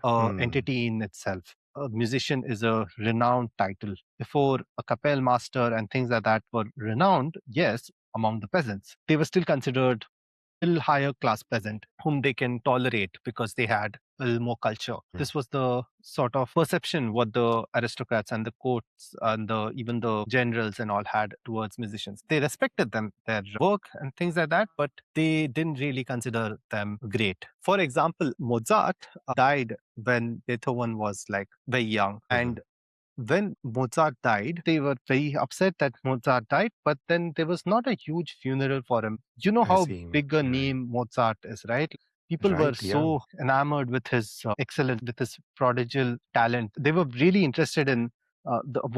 a Hmm. entity in itself. A musician is a renowned title. Before a kapell master and things like that were renowned, yes, among the peasants, they were still considered little higher class peasant whom they can tolerate because they had a little more culture. Hmm. This was the sort of perception what the aristocrats and the courts and even the generals and all had towards musicians. They respected them, their work and things like that, but they didn't really consider them great. For example, Mozart died when Beethoven was like very young, Mhm. and when Mozart died, they were very upset that Mozart died, but then there was not a huge funeral for him. You know I how see. big a Right. name Mozart is, right? People were Right. Yeah. so enamored with his excellence, with his prodigal talent. They were really interested in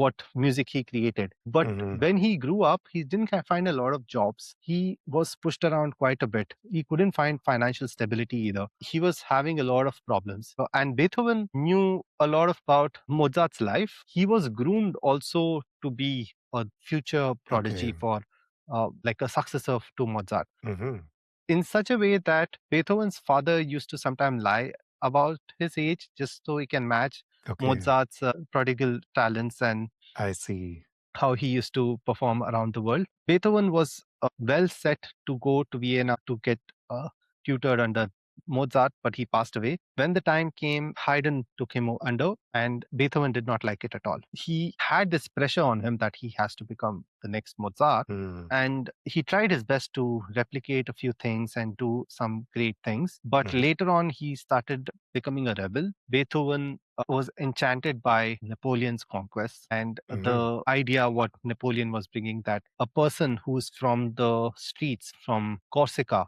what music he created. But Hmm. when he grew up, he didn't find a lot of jobs. He was pushed around quite a bit. He couldn't find financial stability either. He was having a lot of problems. And Beethoven knew a lot about Mozart's life. He was groomed also to be a future Okay. prodigy for like a successor to Mozart Hmm. in such a way that Beethoven's father used to sometimes lie about his age just so he can match Okay. Mozart's prodigal talents and I see. how he used to perform around the world. Beethoven was well set to go to Vienna to get tutored under Mozart, but he passed away. When the time came, Haydn took him under, and Beethoven did not like it at all. He had this pressure on him that he has to become the next Mozart. And he tried his best to replicate a few things and do some great things. But later on, he started becoming a rebel. Beethoven was enchanted by Napoleon's conquests and the idea what Napoleon was bringing, that a person who's from the streets, from Corsica,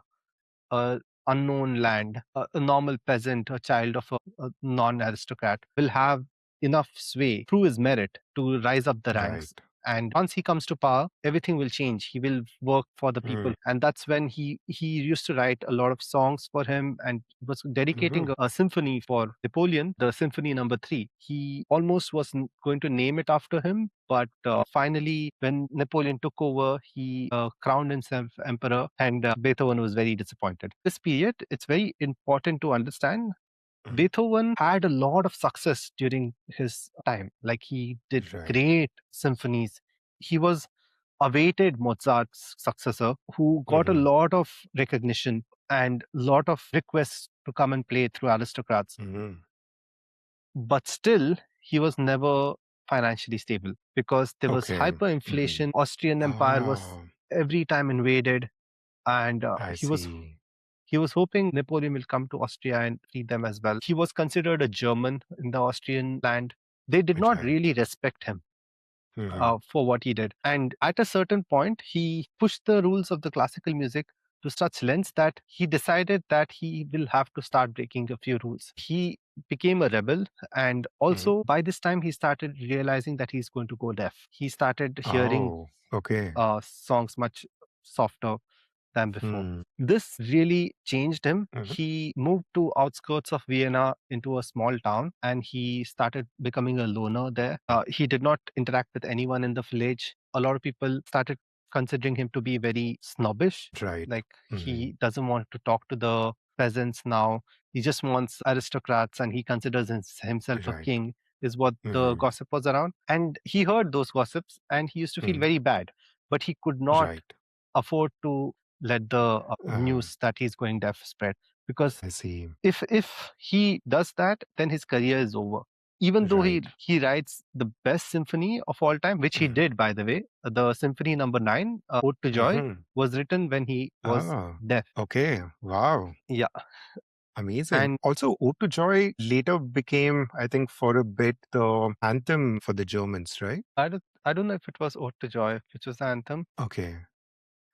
a unknown land, a normal peasant, a child of a non-aristocrat, will have enough sway through his merit to rise up the ranks. And once he comes to power, everything will change. He will work for the people. And that's when he used to write a lot of songs for him and was dedicating a symphony for Napoleon, the Symphony Number 3. He almost was going to name it after him, but finally, when Napoleon took over, he crowned himself emperor, and Beethoven was very disappointed. This period, it's very important to understand. Beethoven had a lot of success during his time. Like, he did great symphonies. He was awaited Mozart's successor, who got a lot of recognition and a lot of requests to come and play through aristocrats. But still, he was never financially stable because there was hyperinflation. Austrian Empire was every time invaded, and he was hoping Napoleon will come to Austria and free them as well. He was considered a German in the Austrian land. They did not really respect him for what he did. And at a certain point, he pushed the rules of the classical music to such lengths that he decided that he will have to start breaking a few rules. He became a rebel, and also by this time he started realizing that he's going to go deaf. He started hearing songs much softer than before. This really changed him. He moved to outskirts of Vienna into a small town, and he started becoming a loner there. He did not interact with anyone in the village. A lot of people started considering him to be very snobbish. Like, he doesn't want to talk to the peasants now. He just wants aristocrats, and he considers himself a king, is what the gossip was around. And he heard those gossips, and he used to feel very bad, but he could not afford to let the news that he's going deaf spread, because if he does that, then his career is over. Even though he writes the best symphony of all time, which he did, by the way, the Symphony Number 9, Ode to Joy, was written when he was deaf. Wow. Yeah. Amazing. And also, Ode to Joy later became, I think, for a bit, the anthem for the Germans, right? I don't know if it was Ode to Joy, which was the anthem. Okay.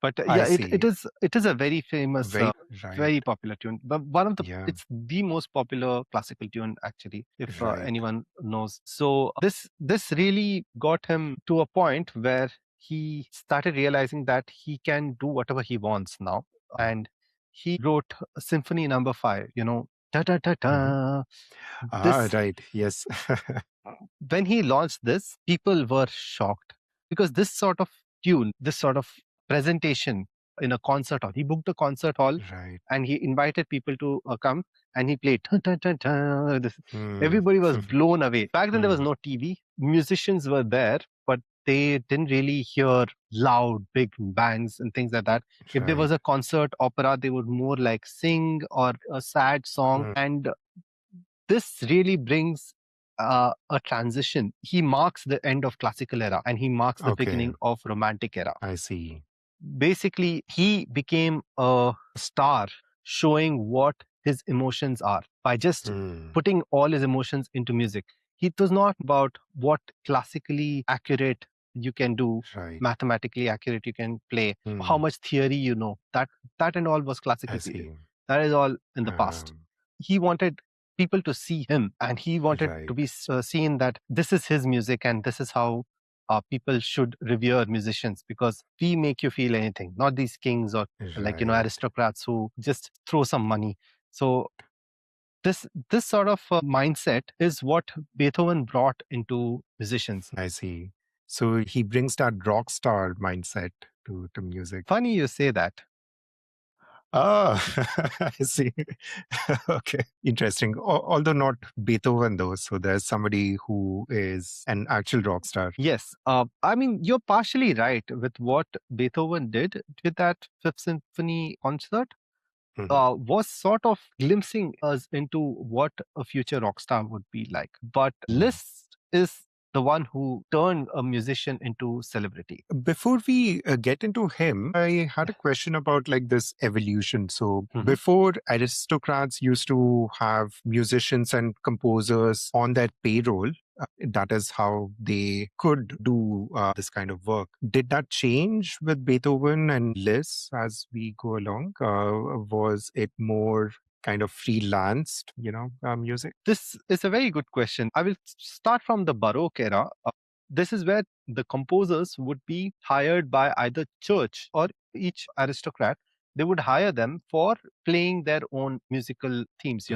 But I yeah, see. it is a very famous, very popular tune. But one of the it's the most popular classical tune, actually, if anyone knows. So this really got him to a point where he started realizing that he can do whatever he wants now, and he wrote Symphony Number 5. Da da da da. This, yes. when he launched this, people were shocked, because this sort of tune, this sort of presentation in a concert hall, he booked a concert hall and he invited people to come, and he played. Dun, dun, dun, dun, this. Everybody was blown away. Back then, there was no TV. Musicians were there, but they didn't really hear loud, big bands and things like that. If there was a concert opera, they would more like sing or a sad song. And this really brings a transition. He marks the end of classical era, and he marks the beginning of romantic era. I see. Basically, he became a star, showing what his emotions are by just putting all his emotions into music. It was not about what classically accurate you can do, mathematically accurate you can play, how much theory you know. That and all was classical period. That is all in the past. He wanted people to see him, and he wanted to be seen that this is his music, and this is how people should revere musicians, because we make you feel anything, not these kings or aristocrats who just throw some money. So this sort of mindset is what Beethoven brought into musicians. I see. So he brings that rock star mindset to music. Funny you say that. Oh, I see. Okay, interesting. Although not Beethoven, though. So there's somebody who is an actual rock star. Yes. I mean, you're partially right with what Beethoven did with that Fifth Symphony concert. was sort of glimpsing us into what a future rock star would be like. But Liszt is the one who turned a musician into celebrity. Before we get into him, I had a question about like this evolution. So Mhm. before, aristocrats used to have musicians and composers on their payroll. That is how they could do this kind of work. Did that change with Beethoven and Liszt as we go along? Was it more kind of freelanced, music? This is a very good question. I will start from the Baroque era. This is where the composers would be hired by either church or each aristocrat. They would hire them for playing their own musical themes,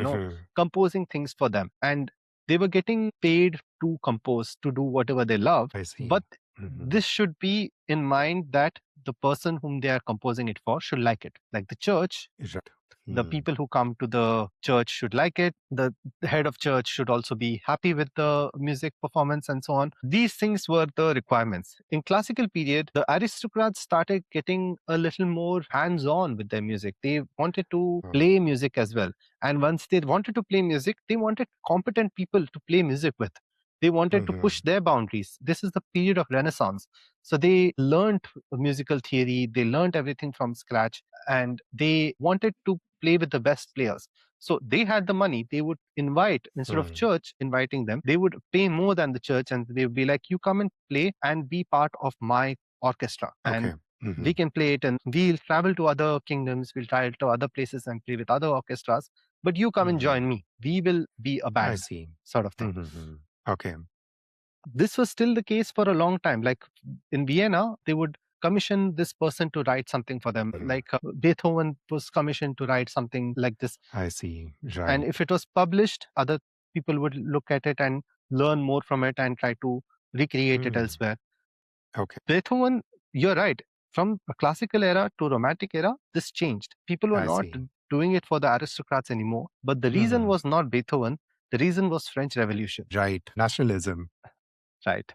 composing things for them. And they were getting paid to compose, to do whatever they love. I see. But this should be in mind that the person whom they are composing it for should like it. Like the church, Right. the people who come to the church should like it. The head of church should also be happy with the music performance and so on. These things were the requirements. In classical period, the aristocrats started getting a little more hands-on with their music. They wanted to play music as well. And once they wanted to play music, they wanted competent people to play music with. They wanted to push their boundaries. This is the period of Renaissance. So they learned musical theory, they learned everything from scratch, and they wanted to play with the best players. So they had the money. They would invite, instead of church inviting them, they would pay more than the church, and they would be like, you come and play and be part of my orchestra. And we can play it, and we'll travel to other kingdoms, we'll travel to other places and play with other orchestras. But you come and join me. We will be a I band, see. sort of thing. Okay. This was still the case for a long time. Like in Vienna, they would commission this person to write something for them. Like Beethoven was commissioned to write something like this. I see. And Right. if it was published, other people would look at it and learn more from it and try to recreate it elsewhere. Okay. Beethoven, you're right. From a classical era to romantic era, this changed. People were I not see. doing it for the aristocrats anymore. But the reason was not Beethoven. The reason was French Revolution. Right. Nationalism. Right.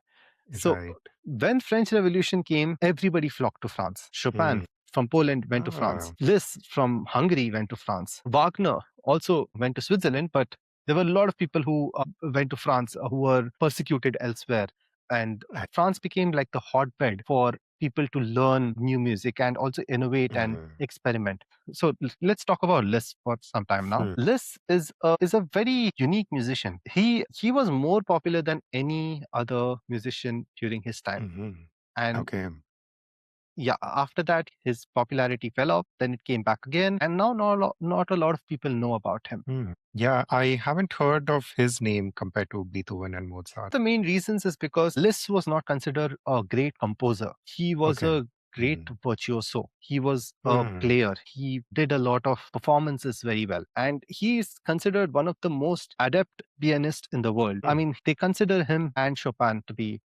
So Right. when French Revolution came, everybody flocked to France. Chopin from Poland went to France. Liszt from Hungary went to France. Wagner also went to Switzerland, but there were a lot of people who went to France who were persecuted elsewhere. And France became like the hotbed for people to learn new music and also innovate and experiment. So let's talk about Liszt for some time now. Liszt is a very unique musician. He was more popular than any other musician during his time. And Okay. yeah, after that, his popularity fell off. Then it came back again, and now not a lot of people know about him. Yeah, I haven't heard of his name compared to Beethoven and Mozart. The main reasons is because Liszt was not considered a great composer. He was a great virtuoso. He was a player. He did a lot of performances very well. And he is considered one of the most adept pianists in the world. I mean, they consider him and Chopin to be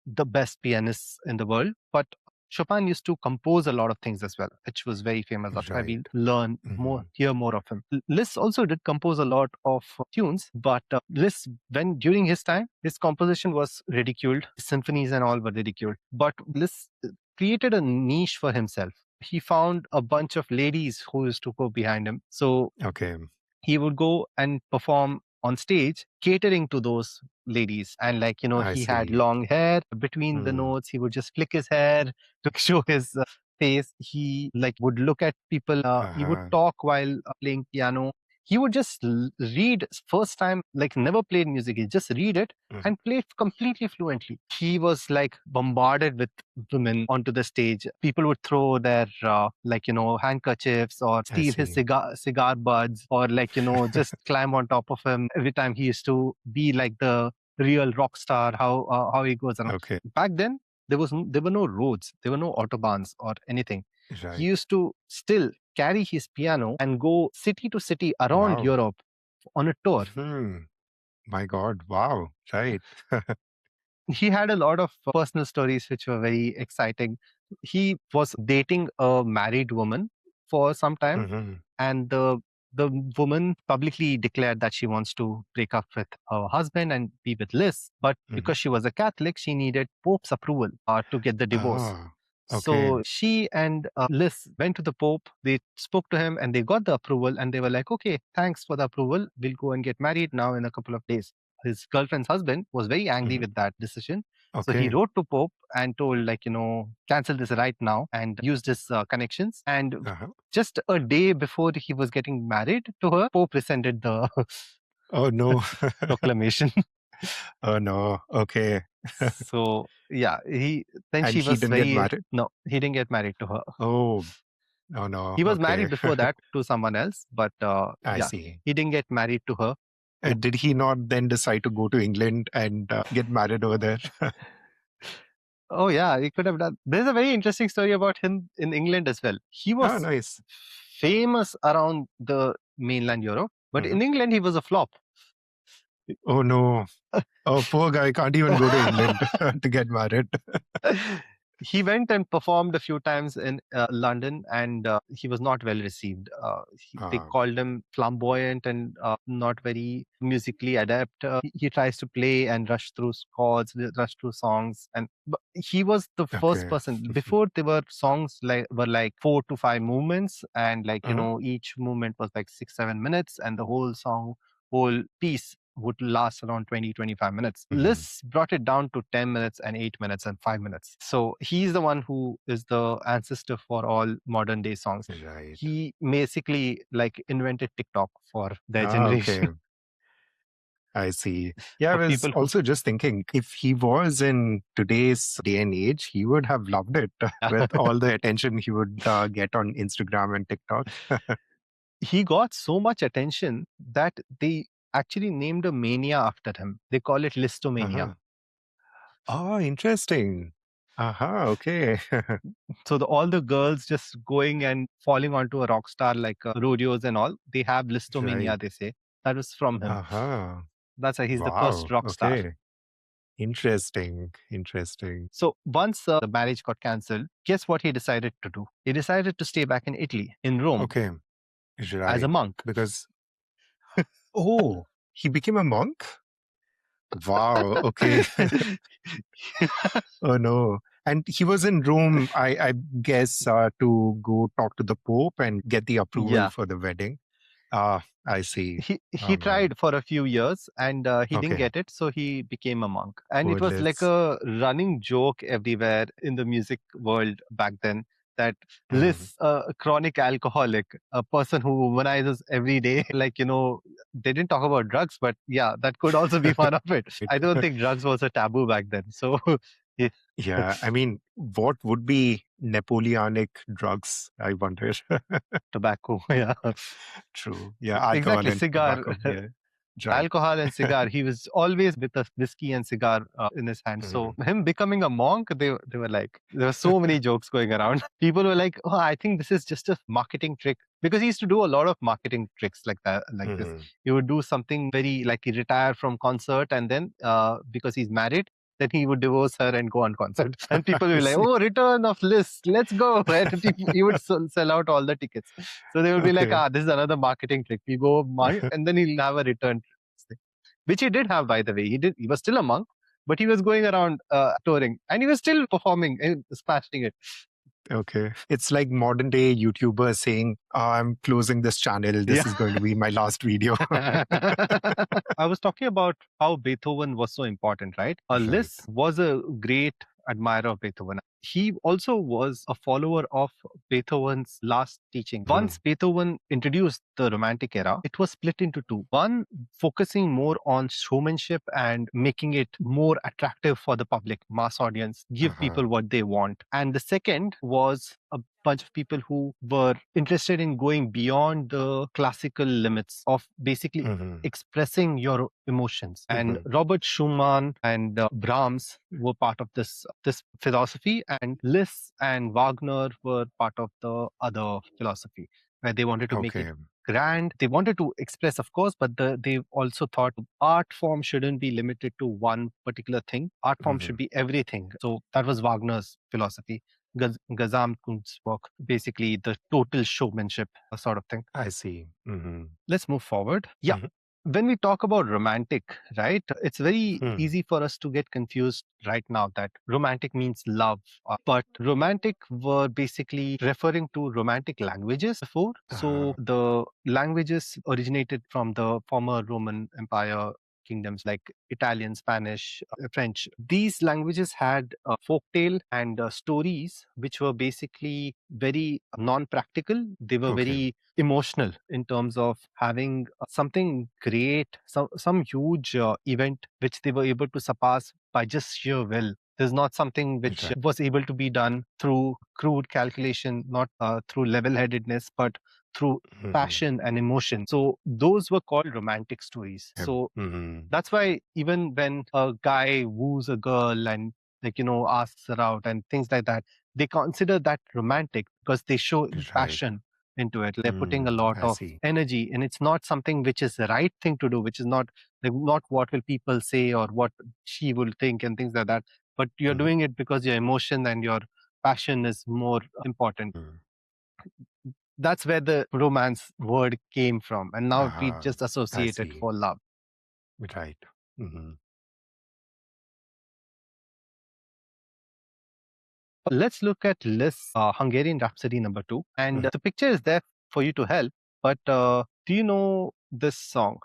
the best pianists in the world. But Chopin used to compose a lot of things as well, which was very famous. That's why we learn more, hear more of him. Liszt also did compose a lot of tunes, but Liszt, when during his time, his composition was ridiculed. His symphonies and all were ridiculed. But Liszt created a niche for himself. He found a bunch of ladies who used to go behind him. So he would go and perform on stage catering to those ladies, and like he had long hair. Between the notes he would just flick his hair to show his face. He like would look at people. He would talk while playing piano. He would just read first time, like never played music. He just read it and play it completely fluently. He was like bombarded with women onto the stage. People would throw their handkerchiefs or steal his cigar buds, or just climb on top of him every time. He used to be like the real rock star, how he goes around. Back then there were no roads, there were no autobahns or anything. He used to still carry his piano and go city to city around Europe on a tour. My God, wow. Right. He had a lot of personal stories which were very exciting. He was dating a married woman for some time, and the woman publicly declared that she wants to break up with her husband and be with Liszt. But because she was a Catholic, she needed Pope's approval to get the divorce. Okay. So she and Liszt went to the Pope. They spoke to him and they got the approval. And they were like, okay, thanks for the approval. We'll go and get married now in a couple of days. His girlfriend's husband was very angry Mhm. with that decision. So he Okay. wrote to Pope and told, like, cancel this right now and use this connections. And Uh-huh. just a day before he was getting married to her, Pope rescinded the Oh no. proclamation. Oh no. Okay. So yeah, then And she he was didn't get very married? no, he didn't get married to her. Oh, oh no. He was Okay. married before that to someone else, but I yeah, see. he didn't get married to her. Did he not then decide to go to England and get married over there? Oh yeah, he could have done. There's a very interesting story about him in England as well. He Oh, was nice. famous around the mainland Europe, but Mhm. in England he was a flop. Oh no. Oh, poor guy can't even go to England to get married. He went and performed a few times in London, and he was not well received. They Ah, called him flamboyant and not very musically adept. He tries to play and rush through chords, rush through songs, and but he was the first okay. person. Before there were songs were like 4 to 5 movements, and like Uh-huh. each movement was like 6 7 minutes, and the whole song, whole piece would last around 20 25 minutes. Mhm. Liz brought it down to 10 minutes and 8 minutes and 5 minutes. So he's the one who is the ancestor for all modern day songs. Right. He basically like invented TikTok for their Ah, okay. generation. I see. Yeah, I For was people who also just thinking if he was in today's day and age, he would have loved it with all the attention he would get on Instagram and TikTok. he got so much attention that they actually named a mania after him. They call it Listomania. Uh-huh. Oh, interesting. Aha, okay. So all the girls just going and falling onto a rock star like rodeos and all, they have Right. Listomania, they say. That was from him. Aha. That's why he's the first Wow. rock star. Okay. Interesting. Interesting. So once the marriage got cancelled, guess what he decided to do? He decided to stay back in Italy, in Rome, Okay. as a Right. monk. Because, oh, he became a monk? Wow. Okay. Oh, no. And he was in Rome, I guess, to go talk to the Pope and get the approval Yeah. for the wedding. Ah, I see. He Oh, man. tried for a few years and he didn't Okay. get it, so he became a monk. And it Poor was like Liz. a running joke everywhere in the music world back then that Mhm. Liz, a chronic alcoholic, a person who womanizes every day, like, they didn't talk about drugs, but yeah, that could also be one of it. I don't think drugs was a taboo back then. So, yeah, Yeah, I mean, what would be Napoleonic drugs, I wonder? tobacco, yeah. True. Yeah, alcohol Exactly, and cigar. tobacco. Yeah, right. Alcohol and cigar. He was always with a whiskey and cigar in his hand. So Mhm. him becoming a monk, they were like, there were so many jokes going around. People were like, oh, I think this is just a marketing trick because he used to do a lot of marketing tricks like that, like this. Mhm. He would do something very like he retire from concert and then because he's married. Then he would divorce her and go on concert. And people I will be like, see. oh, return of Liszt, let's go. And he would sell out all the tickets. So they would be like, Okay. this is another marketing trick. We go monk and then he'll have a return thing. Which he did have, by the way. He was still a monk, but he was going around touring and he was still performing and smashing it. Okay. It's like modern day YouTubers saying, I'm closing this channel. This Yeah. is going to be my last video. I was talking about how Beethoven was so important, right? Right. Liszt was a great admirer of Beethoven. He also was a follower of Beethoven's last teaching. Mhm. Once Beethoven introduced the Romantic era, it was split into two. One focusing more on showmanship and making it more attractive for the public, mass audience, give Uh-huh. people what they want. And the second was a bunch of people who were interested in going beyond the classical limits of basically Mhm. expressing your emotions. And Mhm. Robert Schumann and Brahms were part of this philosophy, and Liszt and Wagner were part of the other philosophy, where they wanted to make it Okay. grand. They wanted to express, of course, but they also thought art form shouldn't be limited to one particular thing. Art form should Mhm. be everything. So that was Wagner's philosophy. Gesamtkunstwerk, basically the total showmanship sort of thing. I see. Mhm. Let's move forward. Yeah. Mhm. when we talk about romantic, right, it's very Hmm. easy for us to get confused right now that romantic means love. But romantic were basically referring to romantic languages before. So the languages originated from the former Roman Empire kingdoms like Italian, Spanish, French. These languages had folktale and stories which were basically very non-practical. They were Okay. very emotional in terms of having something great, some huge event which they were able to surpass by just sheer will. There's not something which Right. was able to be done through crude calculation, not through level-headedness, but through Hmm. passion and emotion. So those were called romantic stories. Yep. So Hmm. that's why even when a guy woos a girl and asks her out and things like that, they consider that romantic because they show Right. passion into it. They're putting a lot I of see. energy, and it's not something which is the right thing to do, which is not like not what will people say or what she will think and things like that. But you're Mhm. doing it because your emotion and your passion is more important. Mm. That's where the romance word came from, and now we just I associate it see. for love. Right. Hmm. Let's look at Liszt's Hungarian Rhapsody number 2. And the picture is there for you to help. But do you know this song?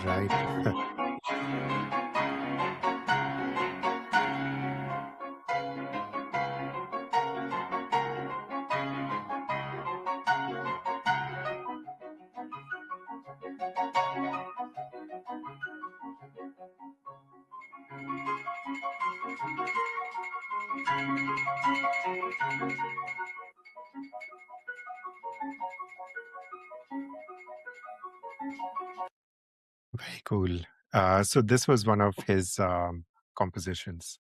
Right. Very cool. So this was one of his compositions.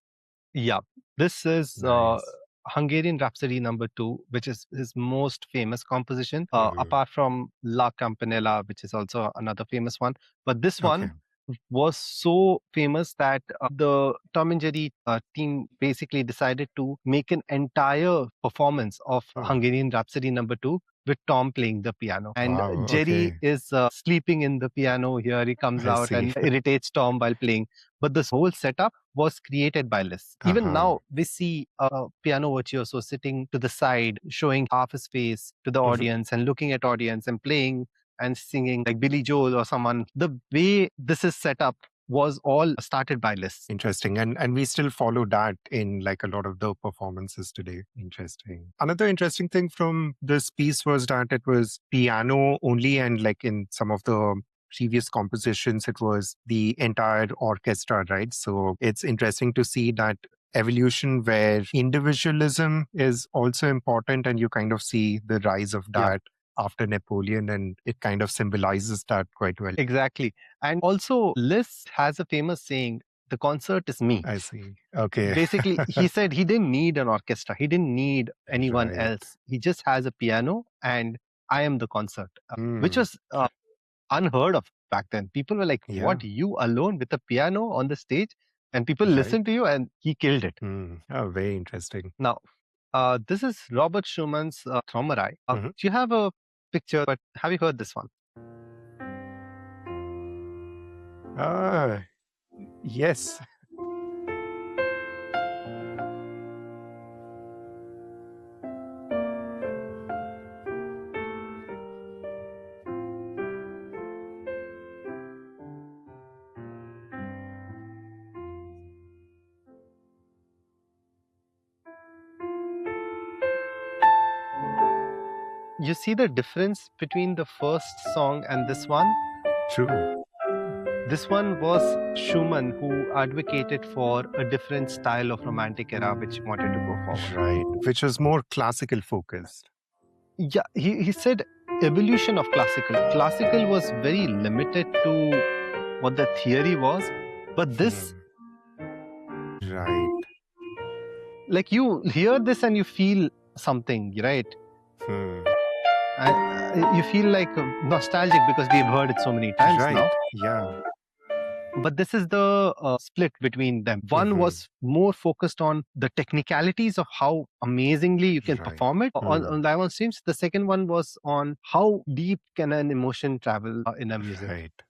Yeah. This is Nice. Hungarian Rhapsody number 2, which is his most famous composition, Hmm. apart from La Campanella, which is also another famous one. But this Okay. one was so famous that the Tom and Jerry team basically decided to make an entire performance of Hmm. Hungarian Rhapsody number 2 with Tom playing the piano. And Wow. Jerry Okay. is sleeping in the piano. Here he comes I out see. and irritates Tom while playing. But this whole setup was created by Liszt. Even Uh-huh. now, we see a piano virtuoso sitting to the side, showing half his face to the Mhm. audience and looking at audience and playing and singing like Billy Joel or someone. The way this is set up was all started by Liszt. Interesting. And we still follow that in like a lot of the performances today. Interesting. Another interesting thing from this piece was that it was piano only, and like in some of the previous compositions it was the entire orchestra, right? So it's interesting to see that evolution where individualism is also important, and you kind of see the rise of Yeah. that after Napoleon, and it kind of symbolizes that quite well. Exactly. And also, Liszt has a famous saying, the concert is me. I see. Okay. Basically, he said he didn't need an orchestra. He didn't need anyone Right. else. He just has a piano and I am the concert, which Mm, was unheard of back then. People were like, yeah. what, you alone with a piano on the stage? And people Right. listen to you, and he killed it. Oh, very interesting. Now, this is Robert Schumann's Traumerei. Mhm. Do you have a picture, but have you heard this one? Ah, yes. You see the difference between the first song and this one? True. This one was Schumann who advocated for a different style of romantic era which wanted to go forward. Right. Which was more classical focused. Yeah, he said evolution of classical. Classical was very limited to what the theory was, but this, Right. like you hear this and you feel something, right? Hmm. And you feel like nostalgic because we've heard it so many times now. Right. Yeah. But this is the split between them. One Hmm. was more focused on the technicalities of how amazingly you can Right. perform it on live on streams. The second one was on how deep can an emotion travel in a music. Right.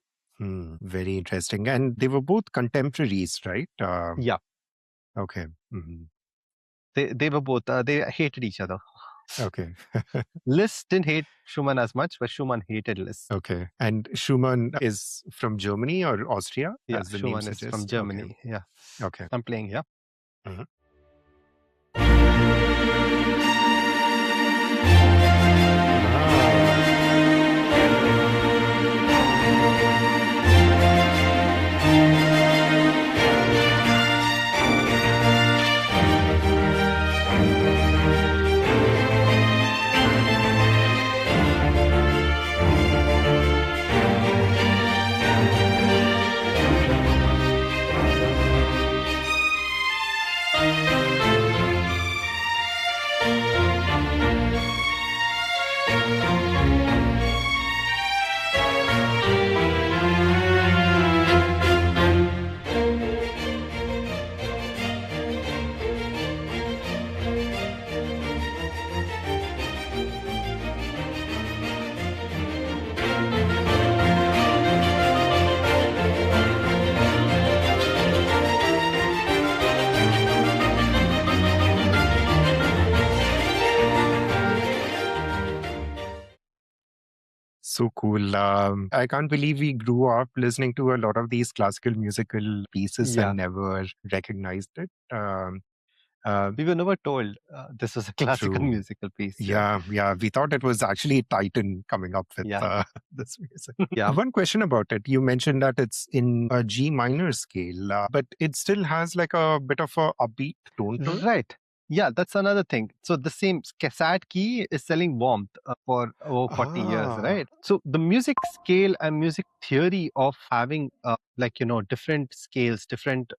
Very interesting. And they were both contemporaries, right? Yeah, Okay. Hmm. they were both, they hated each other. Okay. Liszt didn't hate Schumann as much, but Schumann hated Liszt. Okay. And Schumann is from Germany or Austria, Yeah, as the name Schumann is from suggests? Okay. Germany. Yeah, Okay. I'm playing here. Mhm. Wow. So cool. I can't believe we grew up listening to a lot of these classical musical pieces Yeah, and never recognized it. Uh, we were never told this was a classical True. musical piece. Yeah, Yeah. We thought it was actually Titan coming up with yeah, this music. yeah. One question about it. You mentioned that it's in a G minor scale, but it still has like a bit of a upbeat tone to it. Right. Yeah, that's another thing. So the same sad key is selling warmth for over 40 years, Ah, right? So the music scale and music theory of having different scales, different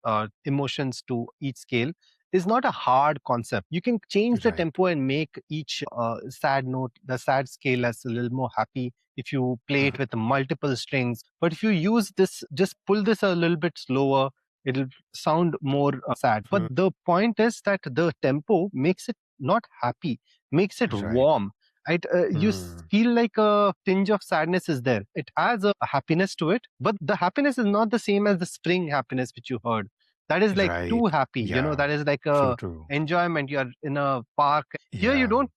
emotions to each scale is not a hard concept. You can change the right. tempo and make each sad note, the sad scale as a little more happy if you play it Mhm. with multiple strings. But if you use this, just pull this a little bit slower, it'll sound more sad. But Mm, the point is that the tempo makes it not happy, makes it right. warm. Right? Mm, Feel like a tinge of sadness is there. It has a happiness to it, but the happiness is not the same as the spring happiness which you heard. That is like too right. happy, Yeah. that is like True, a true. enjoyment. You're in a park. Here you Yeah. don't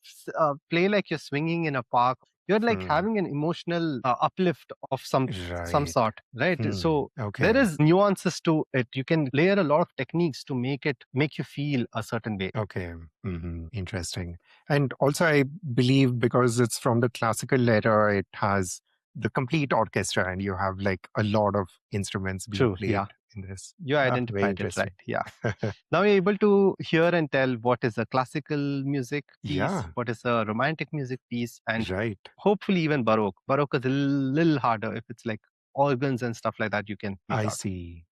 play like you're swinging in a park. You're like Hmm. having an emotional uplift of some Right. sort, right? So Okay. there is nuances to it. You can layer a lot of techniques to make you feel a certain way. Okay. Interesting. And also, I believe because it's from the classical era, it has the complete orchestra, and you have like a lot of instruments being True. played Yeah. in this. You Very identified it right. interesting. Yeah. Now you're able to hear and tell what is a classical music piece, Yeah. what is a romantic music piece, and Right. hopefully even Baroque. Baroque is a little harder. If it's like organs and stuff like that, you can piece I out. see.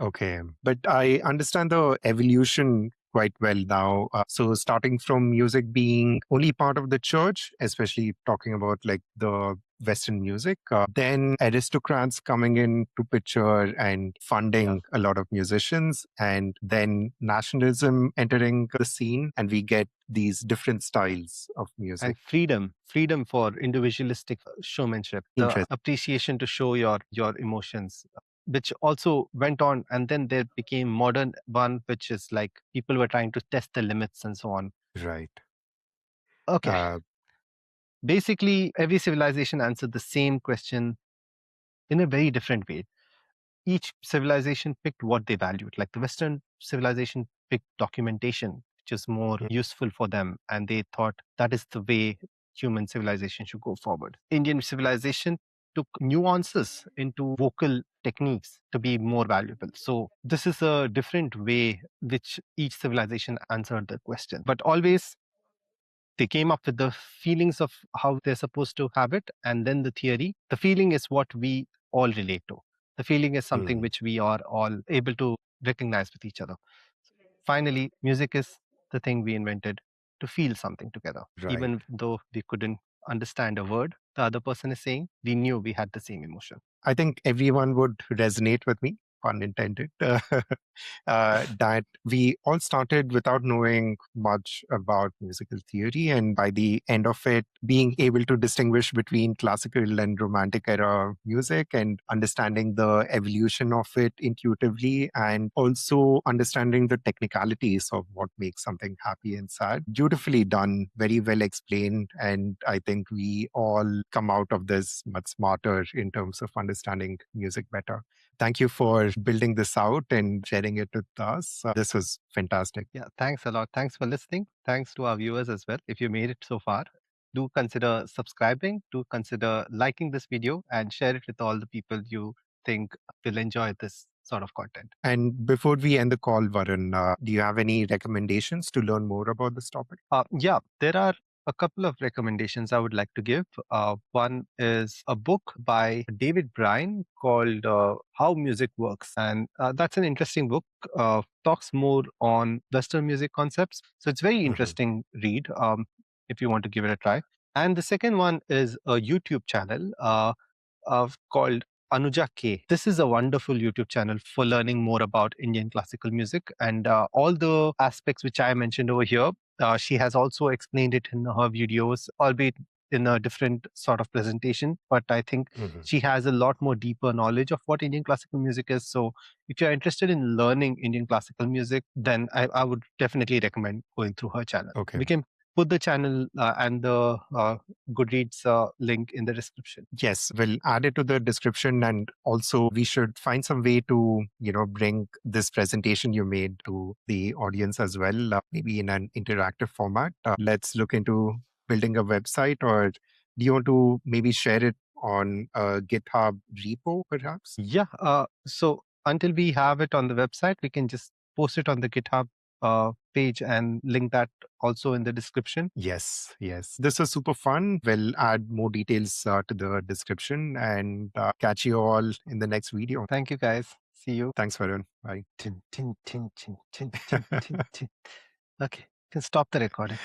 Okay. But I understand the evolution quite well now. So, starting from music being only part of the church, especially talking about like the Western music, then aristocrats coming in to picture and Yeah. funding a lot of musicians, and then nationalism entering the scene, and we get these different styles of And music. freedom for individualistic showmanship, the Interesting. appreciation to show your emotions, which also went on, and then there became modern one, which is like people were trying to test the limits and so on. Right. Okay, Uh, basically every civilization answered the same question in a very different way. Each civilization picked what they valued. Like the Western civilization picked documentation, which is more useful for them. And they thought that is the way human civilization should go forward. Indian civilization took nuances into vocal techniques to be more valuable. So this is a different way which each civilization answered the question. But always they came up with the feelings of how they're supposed to have it, and then the theory. The feeling is what we all relate to. The feeling is something hmm, which we are all able to recognize with each other. Finally, music is the thing we invented to feel something together. right. Even though we couldn't understand a word the other person is saying, we knew we had the same emotion. I think everyone would resonate with me, pun intended, that we all started without knowing much about musical theory. And by the end of it, being able to distinguish between classical and romantic era music and understanding the evolution of it intuitively, and also understanding the technicalities of what makes something happy and sad. Beautifully done, very well explained. And I think we all come out of this much smarter in terms of understanding music better. Thank you for building this out and sharing it with us. This was fantastic. Yeah, thanks a lot. Thanks for listening. Thanks to our viewers as well. If you made it so far, do consider subscribing, do consider liking this video and share it with all the people you think will enjoy this sort of content. And before we end the call, Varun, do you have any recommendations to learn more about this topic? Yeah, there are a couple of recommendations I would like to give. One is a book by David Bryan called How Music Works. And that's an interesting book, talks more on Western music concepts. So it's very Mhm. interesting read if you want to give it a try. And the second one is a YouTube channel called Anuja K. This is a wonderful YouTube channel for learning more about Indian classical music and all the aspects which I mentioned over here. She has also explained it in her videos, albeit in a different sort of presentation. But I think Mhm. she has a lot more deeper knowledge of what Indian classical music is. So if you're interested in learning Indian classical music, then I would definitely recommend going through her channel. Okay. We can put the channel and the Goodreads link in the description. Yes, we'll add it to the description. And also, we should find some way to, bring this presentation you made to the audience as well, maybe in an interactive format. Let's look into building a website, or do you want to maybe share it on a GitHub repo, perhaps? Yeah. So until we have it on the website, we can just post it on the GitHub page and link that also in the description. Yes, yes. This is super fun. We'll add more details to the description and catch you all in the next video. Thank you, guys. See you. Thanks, Varun. Bye. Tin, tin, tin, tin, tin, tin, tin, tin. Okay, you can stop the recording.